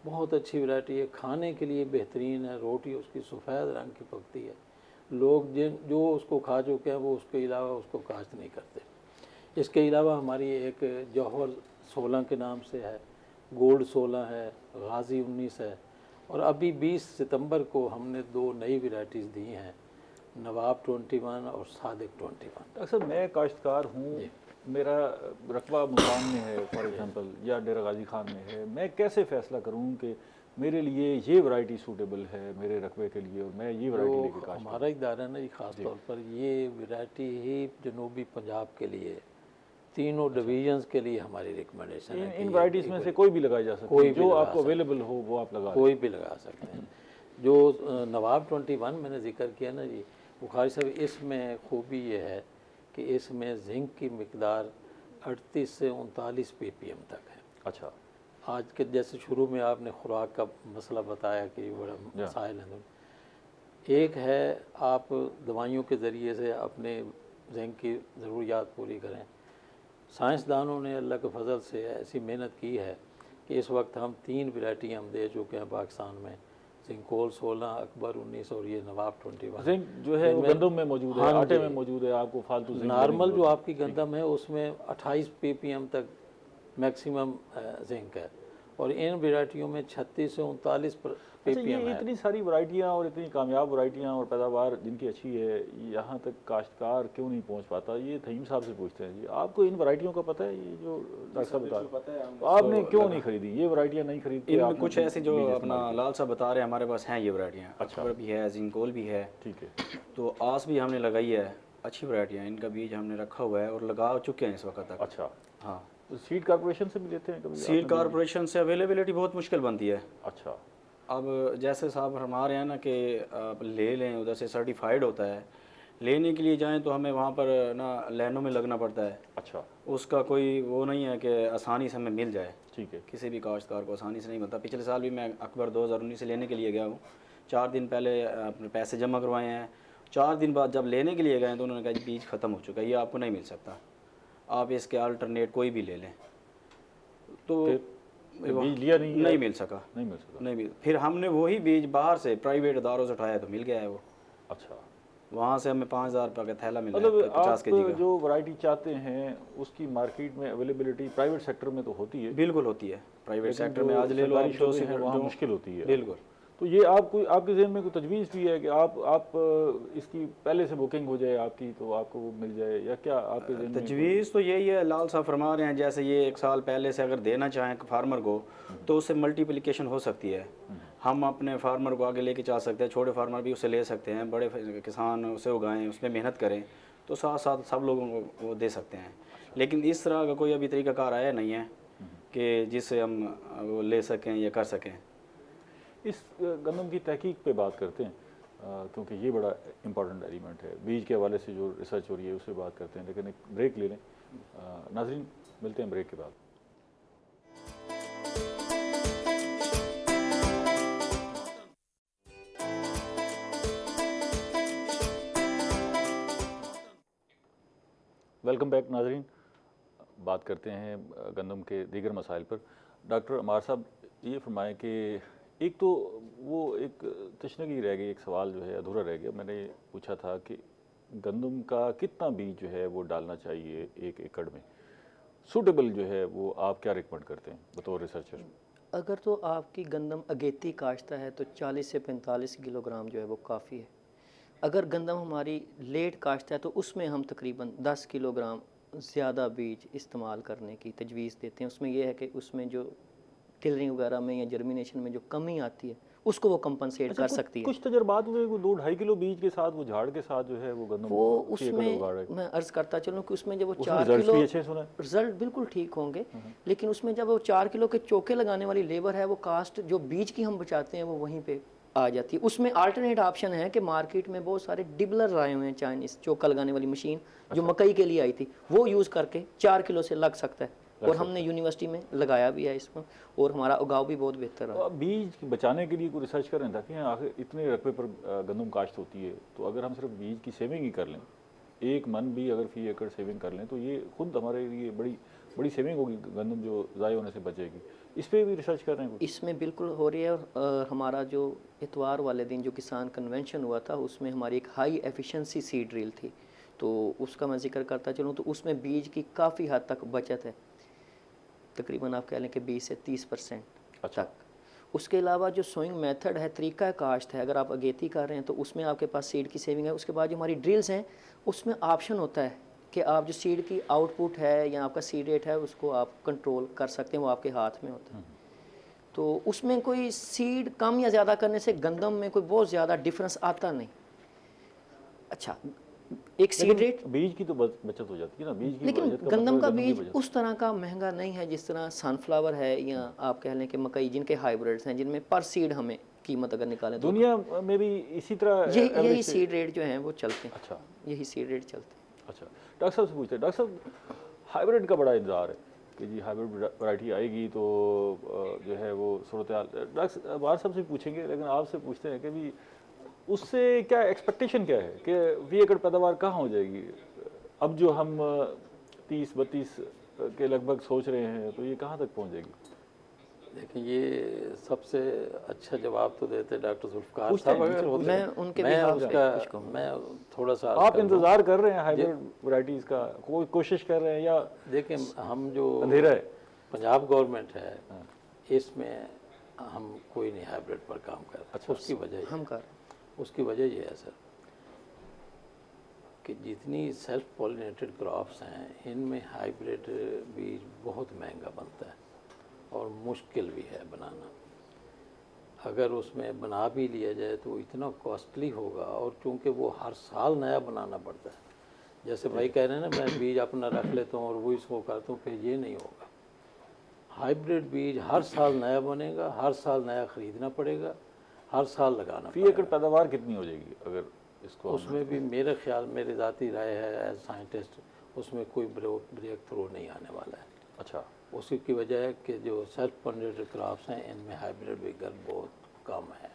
बहुत अच्छी वैरायटी है, खाने के लिए बेहतरीन है, रोटी उसकी सफ़ेद रंग की पकती है। लोग जो उसको खा चुके हैं वो उसके अलावा उसको काश्त नहीं करते। इसके अलावा हमारी एक जौहर 16 के नाम से है, गोल्ड 16 है, गाजी 19 है, और अभी 20 सितंबर को हमने 2 नई वैरायटीज़ दी हैं, नवाब 21 और सादिक 21। अक्सर मैं काश्तकार हूँ, मेरा रकबा मुल्तान में है फॉर एग्जांपल, या डेरा गाजी खान में है, मैं कैसे फ़ैसला करूँ कि मेरे लिए ये वैरायटी सूटेबल है मेरे रकबे के लिए और मैं ये वैरायटी लेके काश्त? हमारा इदारा ना, ख़ास तौर पर ये वैरायटी ही जनूबी पंजाब के लिए, तीनों डिवीजन्स के लिए हमारी रिकमेंडेशन है। इन वैराइटीज़ में से कोई भी लगाई जा सकती है, जो आपको अवेलेबल हो वो आप लगा, कोई भी लगा सकते हैं। जो नवाब 21 मैंने जिक्र किया ना जी, बुखारी साहब, इसमें खूबी ये है कि इसमें जिंक की मिकदार 38 से 39 ppm तक है। अच्छा। आज के जैसे शुरू में आपने खुराक का मसला बताया कि बड़ा मसाइल हैं, एक है आप दवाइयों के ज़रिए से अपने जिंक की ज़रूरियात पूरी करें। साइंसदानों ने अल्लाह के फजल से ऐसी मेहनत की है कि इस वक्त हम 3 वैरायटी हम दे चुके हैं पाकिस्तान में, जिंकोल 16, अकबर 19 और ये नवाब 21। जिंक जो है वो गंदम में मौजूद है, हाँ आटे जी। में मौजूद है, आपको फालतू जिंक नॉर्मल जो आपकी गंदम है उसमें 28 ppm तक मैक्सिमम जिंक है, और इन वैरायटियों में 36 से 39 अच्छा, ppm ये है। इतनी सारी वैरायटियाँ और इतनी कामयाब वैरायटियाँ और पैदावार जिनकी अच्छी है, यहाँ तक काश्तकार क्यों नहीं पहुँच पाता? ये थहीम साहब से पूछते हैं जी, आपको इन वैरायटियों का पता है? ये जो डॉक्टर साहब बता रहे हैं, तो आपने क्यों नहीं खरीदी ये वैरायटियाँ? नहीं खरीदी इनमें कुछ ऐसी जो अपना लाल साहब बता रहे हैं, हमारे पास हैं ये वैरायटियाँ। अकबर भी है, जिंकोल भी है, ठीक है। तो आस भी हमने लगाई है, अच्छी वैरायटियाँ, इनका बीज हमने रखा हुआ है और लगा चुके हैं इस वक्त तक। अच्छा, हाँ, तो सीड कॉर्पोरेशन से भी लेते हैं कभी? सीड कॉरपोरेशन से अवेलेबिलिटी बहुत मुश्किल बनती है। अच्छा, अब जैसे साहब फरमा रहे हैं ना कि आप ले लें, उधर से सर्टिफाइड होता है, लेने के लिए जाएं तो हमें वहाँ पर ना लाइनों में लगना पड़ता है। अच्छा, उसका कोई वो नहीं है कि आसानी से हमें मिल जाए, ठीक है। किसी भी काश्तकार को आसानी से नहीं मिलता। पिछले साल भी मैं अकबर 2019 से लेने के लिए गया हूँ, 4 दिन पहले अपने पैसे जमा करवाए हैं, 4 दिन बाद जब लेने के लिए गए तो उन्होंने कहा जी बीज ख़त्म हो चुका है, ये आपको नहीं मिल सकता, आप इसके अल्टरनेट कोई भी ले लें। तो बीज लिया नहीं मिल सका, नहीं मिल। फिर हमने वही बीज बाहर से प्राइवेट इदारों से उठाया तो मिल गया है वो। अच्छा, वहाँ से हमें 5000 रुपये का थैला मिला, मतलब 50 आप kg का। जो वैरायटी चाहते हैं उसकी मार्केट में अवेलेबिलिटी प्राइवेट सेक्टर में तो होती है, बिल्कुल होती है। प्राइवेट लेकिन सेक्टर जो में आज ले लो आप, जो शोबे हैं वहाँ मुश्किल होती है। बिल्कुल। तो ये आपको आपके ज़हन में कोई तजवीज़ भी है कि आप इसकी पहले से बुकिंग हो जाए आपकी तो आपको वो मिल जाए, या क्या आपके ज़हन में? तजवीज़ तो यही है, लाल साहब फरमा रहे हैं, जैसे ये 1 साल पहले से अगर देना चाहें फार्मर को तो उससे मल्टीप्लिकेशन हो सकती है। हम अपने फार्मर को आगे लेके चल सकते हैं, छोटे फार्मर भी उससे ले सकते हैं, बड़े किसान उसे उगाएं, उसमें मेहनत करें, तो साथ साथ सब लोगों को वो दे सकते हैं। लेकिन इस तरह का कोई अभी तरीक़ाकार आया नहीं है कि जिससे हम वो ले सकें या कर सकें। इस गंदम की तहकीक पे बात करते हैं, क्योंकि ये बड़ा इम्पॉर्टेंट एलिमेंट है। बीज के हवाले से जो रिसर्च हो रही है उससे बात करते हैं, लेकिन एक ब्रेक ले लें। नाज़रीन, मिलते हैं ब्रेक के बाद। वेलकम बैक नाज़रीन। बात करते हैं गंदम के दीगर मसाइल पर। डॉक्टर अमार साहब, ये फरमाएं कि एक तो वो एक तशनगी रह गई, एक सवाल जो है अधूरा रह गया। मैंने पूछा था कि गंदम का कितना बीज जो है वो डालना चाहिए 1 एकड़ में, सूटेबल जो है वो आप क्या रिकमेंड करते हैं बतौर रिसर्चर? अगर तो आपकी गंदम अगेती काश्ता है तो 40 से 45 किलोग्राम जो है वो काफ़ी है। अगर गंदम हमारी लेट काश्ता है तो उसमें हम तकरीबन 10 किलोग्राम ज़्यादा बीज इस्तेमाल करने की तजवीज़ देते हैं। उसमें यह है कि उसमें जो टिलरिंग वगैरह में या जर्मिनेशन में जो कमी आती है उसको वो कंपनसेट कर सकती है। कुछ तजर्बात हुए 2-2.5 किलो बीज के साथ वो झाड़ के साथ जो है वो गंदम वो उसमें मैं अर्ज़ करता चलूँ कि उसमें जब वो 4 रिजल्ट किलो भी अच्छे सुना है, रिजल्ट बिल्कुल ठीक होंगे, लेकिन उसमें जब वो 4 किलो के चौके लगाने वाली लेबर है वो कास्ट जो बीज की हम बचाते हैं वो वहीं पे आ जाती है। उसमें अल्टरनेट ऑप्शन है कि मार्केट में बहुत सारे डिबलर आए हुए हैं, चाइनीज़ चौका लगाने वाली मशीन जो मकई के लिए आई थी, वो यूज़ करके 4 किलो से लग सकता है। और हमने यूनिवर्सिटी में लगाया भी है इसमें, और हमारा उगाव भी बहुत बेहतर है। बीज बचाने के लिए कोई रिसर्च करें ताकि आखिर इतने रकबे पर गंदम काश्त होती है, तो अगर हम सिर्फ बीज की सेविंग ही कर लें, 1 मन भी अगर फी एकड़ सेविंग कर लें तो ये खुद हमारे लिए बड़ी सेविंग होगी, गंदम जो ज़ाय होने से बचेगी। इस पर भी रिसर्च कर रहे हैं? इसमें बिल्कुल हो रही है। और हमारा जो इतवार वाले दिन जो किसान कन्वेंशन हुआ था उसमें हमारी एक हाई एफिशिएंसी सीड ड्रिल थी, तो उसका मैं जिक्र करता चलूँ तो उसमें बीज की काफ़ी हद तक बचत है, तकरीबन आप कह लें कि 20 से 30% तक। उसके अलावा जो सोइंग मेथड है, तरीका काश्त है, अगर आप अगेती कर रहे हैं तो उसमें आपके पास सीड की सेविंग है। उसके बाद जो हमारी ड्रिल्स हैं उसमें ऑप्शन होता है कि आप जो सीड की आउटपुट है या आपका सीड रेट है उसको आप कंट्रोल कर सकते हैं, वो आपके हाथ में होता है। तो उसमें कोई सीड कम या ज़्यादा करने से गंदम में कोई बहुत ज़्यादा डिफरेंस आता नहीं। अच्छा, एक सीड रेट बीज की तो बचत हो जाती है ना, बीज की लेकिन बचत का गंदम मतलब का गंदम की बीज बचत। उस तरह का महंगा नहीं है जिस तरह सनफ्लावर है या आप कह लें कि मकई, जिनके हाइब्रिड्स हैं, जिनमें पर सीड हमें कीमत अगर निकालें तो दुनिया में भी इसी तरह यही सीड रेट जो हैं वो चलते हैं। अच्छा, यही सीड रेट चलते हैं। अच्छा, डॉक्टर साहब से पूछते हैं। डॉक्टर साहब, हाइब्रिड का बड़ा इंतज़ार है कि जी हाइब्रिड वैरायटी आएगी तो जो है वो सूरत हाल। डॉक्टर अमार साहब से पूछेंगे, लेकिन आपसे पूछते हैं कि भी उससे क्या एक्सपेक्टेशन क्या है कि 20 एकड़ पैदावार कहाँ हो जाएगी? अब जो हम 30-32 के लगभग सोच रहे हैं तो ये कहाँ तक पहुँच जाएगी? देखिए ये सबसे अच्छा जवाब तो देते डॉक्टर जुल्फकार साहब अगर होते। मैं उनके मैं बिहाफ पे उसका कुछ कहूँगा। मैं थोड़ा सा आप इंतजार कर रहे हैं हाइब्रिड वैरायटीज का, कोई कोशिश कर रहे हैं या देखिए हम जो अंधेरा है? पंजाब गवर्नमेंट है इसमें हम कोई नहीं हाइब्रिड पर काम कर रहे। अच्छा, उसकी वजह हम कर उसकी वजह ये है सर कि जितनी सेल्फ पॉलिनेटेड क्रॉप्स हैं इनमें हाइब्रिड बीज बहुत महंगा बनता है और मुश्किल भी है बनाना। अगर उसमें बना भी लिया जाए तो इतना कॉस्टली होगा, और चूँकि वो हर साल नया बनाना पड़ता है। जैसे भाई कह रहे हैं ना मैं बीज अपना रख लेता हूँ और वो इसको करता हूँ, फिर ये नहीं होगा। हाइब्रिड बीज हर साल नया बनेगा, हर साल नया ख़रीदना पड़ेगा, हर साल लगाना फी एकड़ पैदावार कितनी हो जाएगी अगर इसको? उसमें भी मेरे ख्याल, मेरी ज़ाती राय है एज साइंटिस्ट, उसमें कोई ब्रेक थ्रू नहीं आने वाला है। अच्छा, उसी की वजह है कि जो सेल्फ पॉलिनेटेड क्रॉप्स हैं इनमें हाइब्रिड विगर बहुत कम है।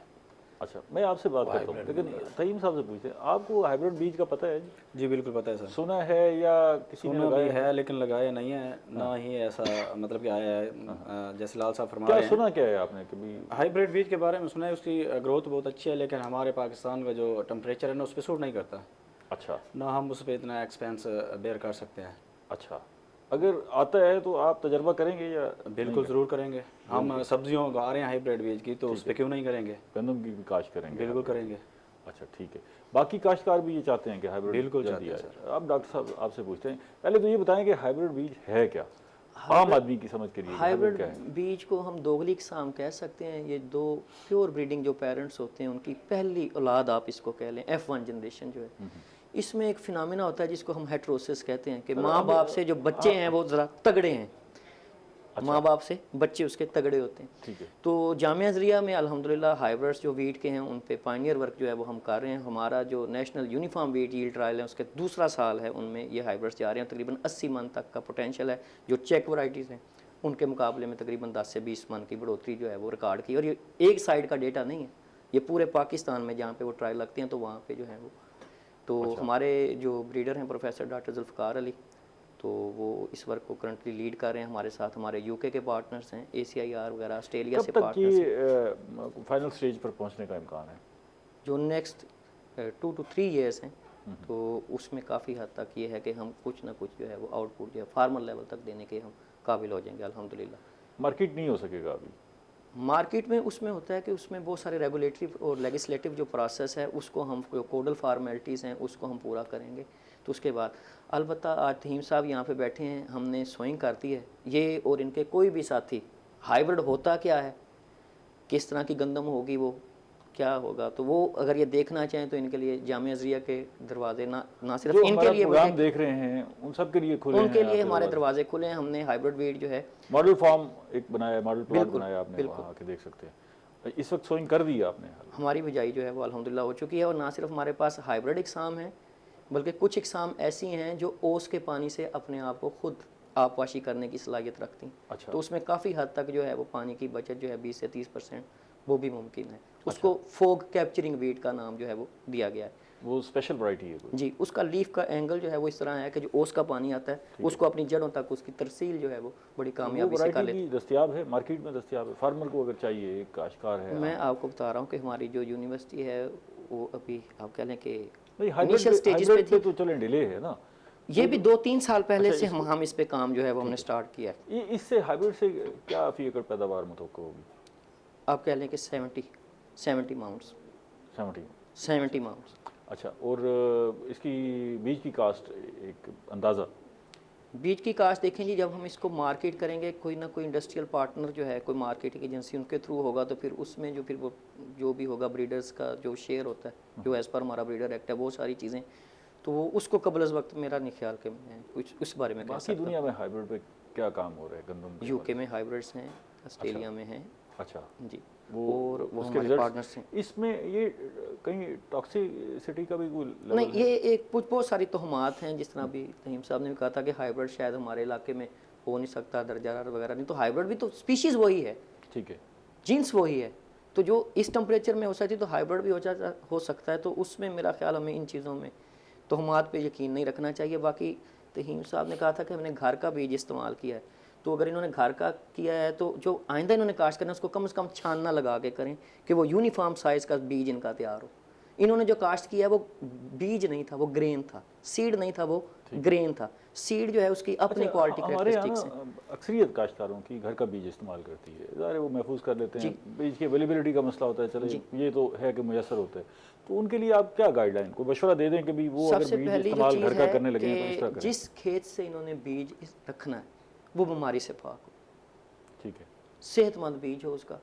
अच्छा, मैं आपसे बात करता हूँ, लेकिन तईम साहब से पूछते हैं, आपको हाइब्रिड बीज का पता है? जी बिल्कुल पता है सर। सुना है या किसी ने सुना भी लगाया है लेकिन लगाया नहीं है, ना ही ऐसा मतलब कि आया है। जैसे लाल साहब फरमा क्या रहे हैं, सुना क्या है आपने कभी? हाइब्रिड बीज के बारे में सुना है, उसकी ग्रोथ बहुत अच्छी है, लेकिन हमारे पाकिस्तान का जो टेम्परेचर है ना उस पर सूट नहीं करता, अच्छा ना हम उस पर इतना एक्सपेंस बेयर कर सकते हैं। अच्छा, अगर आता है तो आप तजर्बा करेंगे या? बिल्कुल ज़रूर करेंगे। हम सब्जियों उगा रहे हैं हाइब्रिड बीज की, तो उस पर क्यों नहीं करेंगे? गंदम की भी काश्त करेंगे? बिल्कुल करेंगे। अच्छा ठीक है, बाकी काश्तकार भी ये चाहते हैं कि हाइब्रिड? बिल्कुल जल्दी चाहते हैं आए। अब डॉक्टर साहब आपसे पूछते हैं, पहले तो ये बताएं कि हाइब्रिड बीज है क्या, आम आदमी की समझ के लिए हाइब्रिड क्या है? बीज को हम दोगली किस्म कह सकते हैं। ये दो प्योर ब्रीडिंग जो पेरेंट्स होते हैं उनकी पहली औलाद आप इसको कह लें, F1 जनरेशन जो है। इसमें एक फिनोमेना होता है जिसको हम हेटेरोसिस कहते हैं कि माँ बाप से जो बच्चे हैं वो ज़रा तगड़े हैं। माँ बाप से बच्चे उसके तगड़े होते हैं। ठीक है। तो जामिया अज़रिया में अल्हम्दुलिल्लाह हाइब्रिड्स जो वीट के हैं उन पे पायनियर वर्क जो है वो हम कर रहे हैं। हमारा जो national uniform wheat yield trial है उसके दूसरा साल है, उनमें ये हाइब्रिड्स जा रहे हैं। तकरीबन 80 मन तक का पोटेंशियल है। जो चेक वैराइटीज़ हैं उनके मुकाबले में तकरीबन 10 से 20 मन की बढ़ोतरी जो है वो रिकॉर्ड की। और ये एक साइड का डेटा नहीं है, ये पूरे पाकिस्तान में जहाँ पे वो ट्रायल लगते हैं तो वहाँ पे जो है वो। तो हमारे जो ब्रीडर हैं प्रोफेसर डॉक्टर जुल्फ़कार अली, तो वो इस वर्क को करंटली लीड कर रहे हैं हमारे साथ। हमारे यूके के पार्टनर्स हैं, ACIR वगैरह ऑस्ट्रेलिया से पार्टनर्स हैं। कब तक फाइनल स्टेज पर पहुंचने का इम्कान है? जो नेक्स्ट 2 to 3 ईयर्स हैं, तो उसमें काफ़ी हद तक ये है कि हम कुछ ना कुछ जो है वो आउटपुट जो है फार्मर लेवल तक देने के हम काबिल हो जाएंगे अल्हम्दुलिल्लाह। मार्केट नहीं हो सकेगा अभी? मार्केट में उसमें होता है कि उसमें बहुत सारे रेगुलेटरी और लेजिस्लेटिव जो प्रोसेस है उसको हम, जो कोडल फार्मेलिटीज़ हैं उसको हम पूरा करेंगे। तो उसके बाद अलबत्ता आज तहीम साहब यहाँ पे बैठे हैं, हमने सोइंग कर दी है। ये और इनके कोई भी साथी हाइब्रिड होता क्या है, किस तरह की गंदम होगी, वो क्या होगा, तो वो अगर ये देखना चाहें तो इनके लिए जामिया अज़रिया के दरवाजे ना सिर्फ जो इनके लिए प्रोग्राम देख रहे हैं उन सब के लिए खुले हैं? उनके लिए हमारे दरवाजे खुले हैं। हमने हाइब्रिड वीट जो है मॉडल फार्म एक बनाया, मॉडल प्लॉट बनाया आपने, वहाँ आके देख सकते हैं। इस वक्त सोइंग कर दी है आपने? हमारी बिजाई जो है वो अल्हम्दुलिल्लाह हो चुकी है। और ना सिर्फ हमारे पास हाइब्रिड इकसाम है बल्कि कुछ इकसाम ऐसी हैं जो ओस के पानी से अपने आप को खुद आपवाशी करने की सलाहियत रखती हैं। अच्छा। तो उसमें काफ़ी हद तक जो है वो पानी की बचत जो है 20 से 30% वो भी मुमकिन है। उसको फोग कैप्चरिंग वीट का नाम जो है वो दिया गया है। वो स्पेशल वैरायटी है कोई? जी, उसका लीफ का एंगल जो है वो इस तरह है कि जो ओस का पानी आता है उसको अपनी जड़ों तक उसकी तरसील जो है वो बड़ी कामयाबी से कर लेती है। दस्तयाब है मार्केट में? दस्तयाब है फार्मर को अगर चाहिए, एक काश्तकार है? मैं आपको बता रहा हूँ कि हमारी जो यूनिवर्सिटी है वो अभी आप कह लें कि हाइब्रिड इनिशियल स्टेजेस पे थी। तो चलें डिले है ना, ये भी 2-3 साल पहले से हम इस पे काम जो है वो हमने स्टार्ट किया है। ये इससे हाइब्रिड से क्या फी एकड़ पैदावार मुतवक्को होगी? आप कह लें कि 70 माउंट्स। 70 माउंट्स। अच्छा, और इसकी बीज की कास्ट एक अंदाज़ा? बीज की कास्ट देखें जी, जब हम इसको मार्केट करेंगे कोई ना कोई इंडस्ट्रियल पार्टनर जो है, कोई मार्केटिंग एजेंसी उनके थ्रू होगा, तो फिर उसमें जो फिर वो जो भी होगा ब्रीडर्स का जो शेयर होता है जो एज़ पर हमारा ब्रीडर एक्ट है वो सारी चीज़ें, तो वो उसको कबल अज़ वक्त मेरा नहीं ख्याल कि मैं कुछ उस बारे में कह बाकी सकता। दुनिया में हाइब्रिड पे क्या काम हो रहा है गंदम पे? यूके में हाइब्रिड्स हैं, ऑस्ट्रेलिया में हैं। अच्छा, जी, वो वो उसके हमारे पार्टनर्स हैं। इसमें ये कहीं टॉक्सिसिटी का भी कोई level नहीं, है? ये एक बहुत सारी तोहमात हैं। जिस तरह अभी तहीम साहब ने भी कहा था कि हाइब्रिड शायद हमारे इलाके में हो नहीं सकता, दर्जा वगैरह नहीं, तो हाइब्रिड भी तो स्पीशीज़ वही है, ठीक है, जीन्स वही है। तो जो इस टेम्परेचर में हो सकती तो हाइब्रिड भी हो सकता है। तो उसमें मेरा ख्याल हमें इन चीज़ों में तोहमात पे यकीन नहीं रखना चाहिए। बाकी तहीम साहब ने कहा था कि हमने घर का बीज इस्तेमाल किया है, तो अगर इन्होंने घर का किया है तो जो आइंदा इन्होंने काश्त करना है उसको कम से कम छानना लगा के करें कि वो यूनिफॉर्म साइज़ का बीज इनका तैयार हो। इन्होंने जो काश्त किया है वो बीज नहीं था, वो ग्रेन था, सीड नहीं था, वो ग्रेन था। सीड जो है उसकी अपनी क्वालिटी हमारे यहाँ कैरेक्टरिस्टिक्स हैं। ना अक्सरियत काश्तकारों की घर का बीज इस्तेमाल करती है, ज़ाहिर है वो महफूज कर लेते हैं, बीज की अवेलेबिलिटी का मसला होता है, चले ये तो है कि मुयसर होता है, तो उनके लिए आप क्या गाइडलाइन को मशवरा दे दें कि भी वो अगर सबसे बीज पहली जो इस्तेमाल चीज़ घर का है करने लगे हैं तो इस तरह कि करें। जिस खेत से इन्होंने बीज रखना है वो बीमारी से पाक हो, ठीक है, सेहतमंद बीज हो उसका।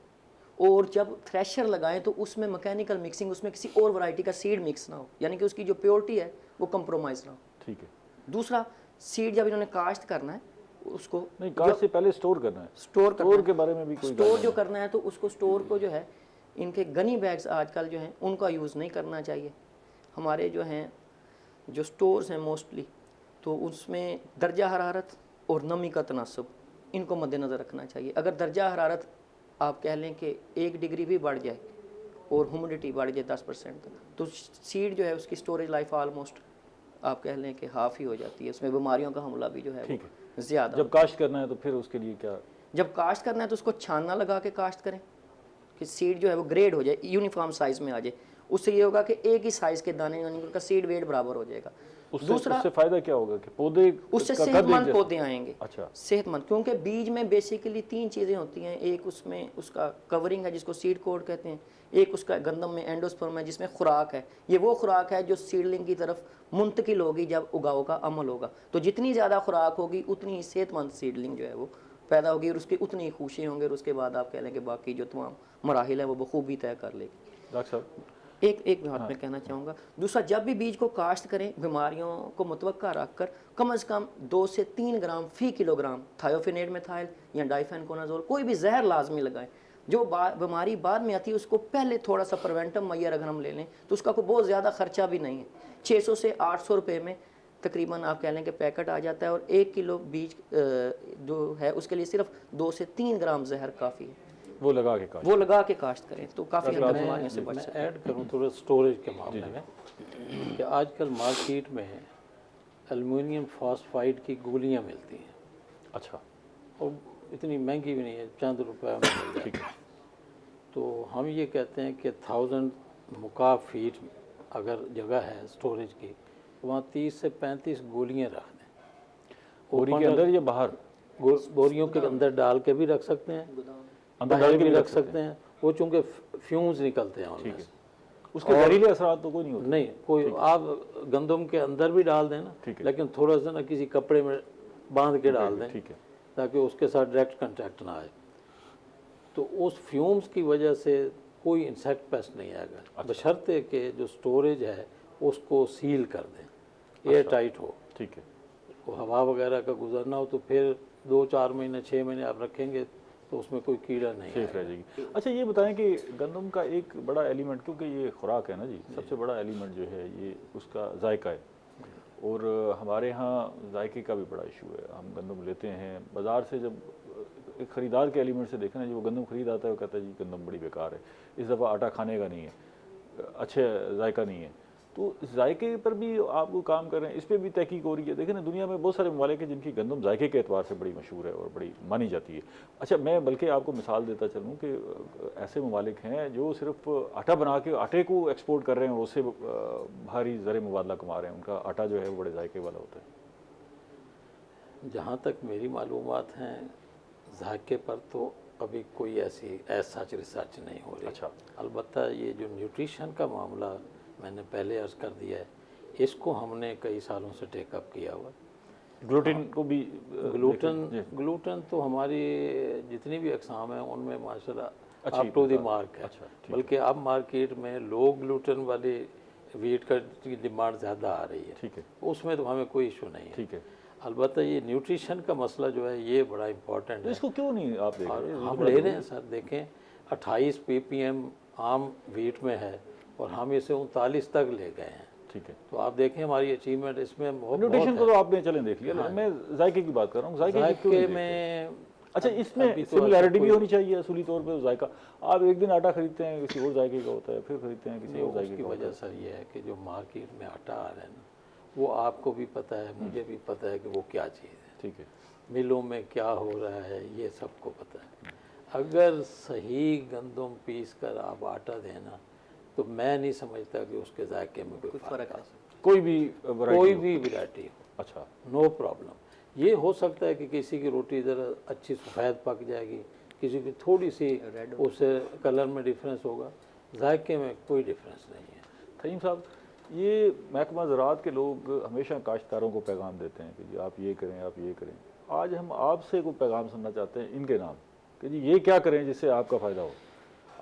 और जब थ्रेशर लगाएं तो उसमें मैकेनिकल मिक्सिंग, उसमें किसी और वैरायटी का सीड मिक्स ना हो, यानी कि उसकी जो प्योरिटी है वो कंप्रोमाइज़ ना हो। ठीक है। दूसरा, सीड जब इन्होंने काश्त करना है उसको नहीं, काश्त से पहले स्टोर करना है, स्टोर के बारे में भी कोई स्टोर जो करना है तो उसको स्टोर को जो है इनके गनी बैग्स आजकल जो हैं उनका यूज़ नहीं करना चाहिए। हमारे जो हैं जो स्टोर्स हैं मोस्टली, तो उसमें दर्जा हरारत और नमी का तनासब इनको मद्देनज़र रखना चाहिए। अगर दर्जा हरारत आप कह लें कि 1 डिग्री भी बढ़ जाए और ह्यूमिडिटी बढ़ जाए 10% तक, तो सीड जो है उसकी स्टोरेज लाइफ ऑलमोस्ट आप कह लें कि हाफ़ ही हो जाती है, उसमें बीमारियों का हमला भी जो है वो ज़्यादा। जब काश्त करना है तो फिर उसके लिए क्या? जब काश्त करना है तो उसको छानना लगा के काश्त करें कि सीड जो है वो ग्रेड हो जाए, यूनिफॉर्म साइज़ में आ जाए। उससे ये होगा कि एक ही साइज़ के दाने यानी उनका सीड वेट बराबर हो जाएगा। उससे फायदा क्या होगा कि पौधे उससे का कद सेहतमंद एक पौधे आएंगे। अच्छा, सेहतमंद, क्योंकि बीज में बेसिकली 3 चीज़ें होती हैं। एक उसमें उसका कवरिंग है जिसको सीड कोड कहते हैं, एक उसका गंदम में एंडोस्पर्म है जिसमें खुराक है। ये वो खुराक है जो सीडलिंग की तरफ मुंतकिल होगी जब उगाव का अमल होगा। तो जितनी ज़्यादा खुराक होगी उतनी ही सेहतमंद सीडलिंग जो है वो पैदा होगी और उसकी उतनी ही खुशी होंगे, और उसके बाद आप कह लें कि बाकी जो तमाम मराहिल है वो बखूबी तय कर लेगी। डॉक्टर साहब एक बात मैं कहना चाहूँगा। दूसरा, जब भी बीज को काश्त करें बीमारियों को मुतवक्का रखकर कम से कम 2 से 3 ग्राम फी किलोग्राम थायोफिनेट मेथाइल या डाइफेनकोनाजोल कोई भी जहर लाजमी लगाएं। जो बीमारी बाद में आती है उसको पहले थोड़ा सा प्रिवेंटिव मैयर अगर हम ले लें तो उसका कोई बहुत ज़्यादा खर्चा भी नहीं है। 600 से 800 रुपये में तकरीबन आप कह लें कि पैकेट आ जाता है, और 1 किलो बीज जो है उसके लिए सिर्फ 2 से 3 ग्राम जहर काफ़ी है। वो लगा के काश्त करें तो काफ़ी हद तक बीमारियों से बच मैं सकते हैं। ऐड करूँ थोड़ा स्टोरेज के मामले में कि आजकल मार्केट में एल्युमिनियम फॉस्फाइड की गोलियां मिलती हैं। अच्छा, और इतनी महंगी भी नहीं है, चंद रुपए में मिल जाती है। तो हम ये कहते हैं कि 1000 मुकाब फीट अगर जगह है स्टोरेज की, तो वहाँ 30 से 35 गोलियाँ रख दें। बोरी के अंदर या बाहर? बोरियों के अंदर डाल के भी रख सकते हैं, अंदर डाल के भी रख सकते हैं। वो चूँकि फ्यूम्स निकलते हैं उनमें से, उसके जहरीले असरात तो कोई नहीं होते? नहीं कोई। आप गंदम के अंदर भी डाल दें ना, लेकिन थोड़ा सा ना किसी कपड़े में बांध के डाल दें, ठीक है, ताकि उसके साथ डायरेक्ट कांटेक्ट ना आए। तो उस फ्यूम्स की वजह से कोई इंसेक्ट पेस्ट नहीं आएगा, बशर्ते कि जो स्टोरेज है उसको सील कर दें, एयर टाइट हो। ठीक है, वो हवा वगैरह का गुजरना हो तो फिर 2-4 महीने 6 महीने आप रखेंगे तो उसमें कोई कीड़ा नहीं सेफ रह जाएगी। अच्छा, ये बताएं कि गंदम का एक बड़ा एलिमेंट, क्योंकि ये खुराक है ना जी, सबसे बड़ा एलिमेंट जो है ये उसका जायका है, और हमारे यहाँ जायके का भी बड़ा इशू है। हम गंदम लेते हैं बाज़ार से, जब एक ख़रीदार के एलिमेंट से देखें ना, जो वो गंदम ख़रीद आता है वो कहता है जी गंदम बड़ी बेकार है, इस दफ़ा आटा खाने का नहीं है, अच्छे जायका नहीं है। तो जायके पर भी आप वो काम कर रहे हैं, इस पर भी तहकीक हो रही है। देखें ना, दुनिया में बहुत सारे ममालिक हैं जिनकी गंदम जायके के एतबार से बड़ी मशहूर है और बड़ी मानी जाती है। अच्छा, मैं बल्कि आपको मिसाल देता चलूँ कि ऐसे ममालिक हैं जो सिर्फ आटा बना के आटे को एक्सपोर्ट कर रहे हैं और उससे भारी ज़र मुबादला कमा रहे हैं, उनका आटा जो है वो बड़े जायके वाला होता है। जहाँ तक मेरी मालूमात हैं, जायके पर तो अभी कोई ऐसी सच रिसर्च नहीं हो रही। अच्छा, अलबत्ता ये जो न्यूट्रिशन का मामला मैंने पहले अर्ज़ कर दिया है, इसको हमने कई सालों से टेकअप किया हुआ। ग्लूटेन को भी ग्लूटेन तो हमारी जितनी भी अक़साम हैं उनमें माशाल्लाह अप टू द मार्क है। अच्छा, बल्कि अब मार्केट में लो ग्लूटेन वाली वीट की डिमांड ज़्यादा आ रही है। ठीक है, उसमें तो हमें कोई इशू नहीं है। ठीक है। अलबत्ता ये न्यूट्रिशन का मसला जो है ये बड़ा इम्पोर्टेंट है। इसको क्यों नहीं आप देख रहे हैं? हम ले रहे हैं सर, देखें 28 ppm आम वीट में है और हम इसे 39 तक ले गए हैं। ठीक है, तो आप देखें हमारी अचीवमेंट इसमें न्यूट्रिशन को तो आपने चलें देख लिया, मैं जायके की बात कर रहा हूँ। जायके में अच्छा, इसमें सिमिलैरिटी भी होनी चाहिए असूली तौर पे जायका। आप एक दिन आटा खरीदते हैं किसी और जायके का होता है, फिर खरीदते हैं किसी और जायके की का। वजह सर ये है कि जो मार्केट में आटा आ रहा है ना, वो आपको भी पता है, मुझे भी पता है कि वो क्या चीज़ है। ठीक है। मिलों में क्या हो रहा है ये सबको पता है। अगर सही गंदम पीस कर आप आटा देना तो मैं नहीं समझता कि उसके जायके में कोई फ़र्क आ सकता। कोई भी कोई भी वैरायटी हो, अच्छा, नो प्रॉब्लम। ये हो सकता है कि किसी की रोटी ज़रा अच्छी सफ़ेद पक जाएगी, किसी की थोड़ी सी उससे कलर में डिफरेंस होगा, जायके में कोई डिफरेंस नहीं है। तहीम साहब, ये महकमा ज़राअत के लोग हमेशा काश्तकारों को पैगाम देते हैं कि जी आप ये करें, आप ये करें। आज हम आपसे कोई पैगाम सुनना चाहते हैं इनके नाम कि जी ये क्या करें जिससे आपका फ़ायदा हो।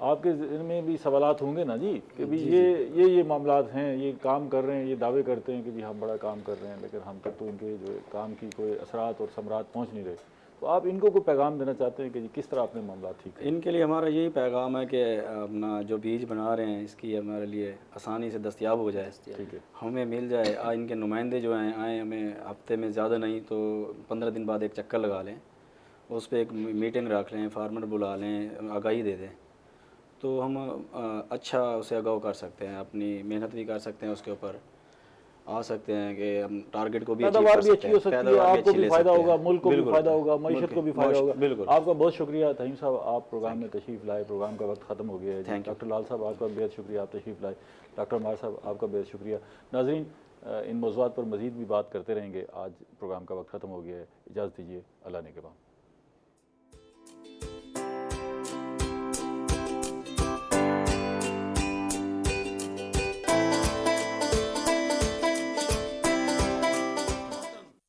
आपके इनमें भी सवालात होंगे ना जी कि भी ये मामलात हैं, ये काम कर रहे हैं, ये दावे करते हैं कि जी हम बड़ा काम कर रहे हैं, लेकिन हम तक तो इनके जो काम की कोई असरात और समरात पहुँच नहीं रहे। तो आप इनको कोई पैगाम देना चाहते हैं कि जी किस तरह अपने मामला ठीक करें? इनके लिए हमारा यही पैगाम है कि अपना जो बीज बना रहे हैं इसकी हमारे लिए आसानी से दस्तयाब हो जाए, ठीक है, हमें मिल जाए। इनके नुमाइंदे जो हैं आए, हमें हफ्ते में ज़्यादा नहीं तो 15 दिन बाद एक चक्कर लगा लें, उस पर एक मीटिंग रख लें, फार्मर बुला लें, आगाही दे दें, तो हम अच्छा उसे आगाह कर सकते हैं, अपनी मेहनत भी कर सकते हैं, उसके ऊपर आ सकते हैं कि हम टारगेट को भी पैदावार भी अच्छी हो सकती है, आपको भी फ़ायदा होगा, मुल्क को भी फ़ायदा होगा, मईशत को भी फ़ायदा होगा। बिल्कुल। आपका बहुत शुक्रिया तहीम साहब, आप प्रोग्राम में तशरीफ़ लाए। प्रोग्राम का वक्त ख़त्म हो गया है। डॉक्टर लाल साहब आपका बेहद शुक्रिया, आप तशरीफ़ लाए। डॉक्टर मार साहब आपका बेहद शुक्रिया। नाज़रीन, इन मौज़ूआत पर मज़ीद भी बात करते रहेंगे। आज प्रोग्राम का वक्त ख़त्म हो गया है, इजाज़त दीजिए, अल्लाह ने के बाद।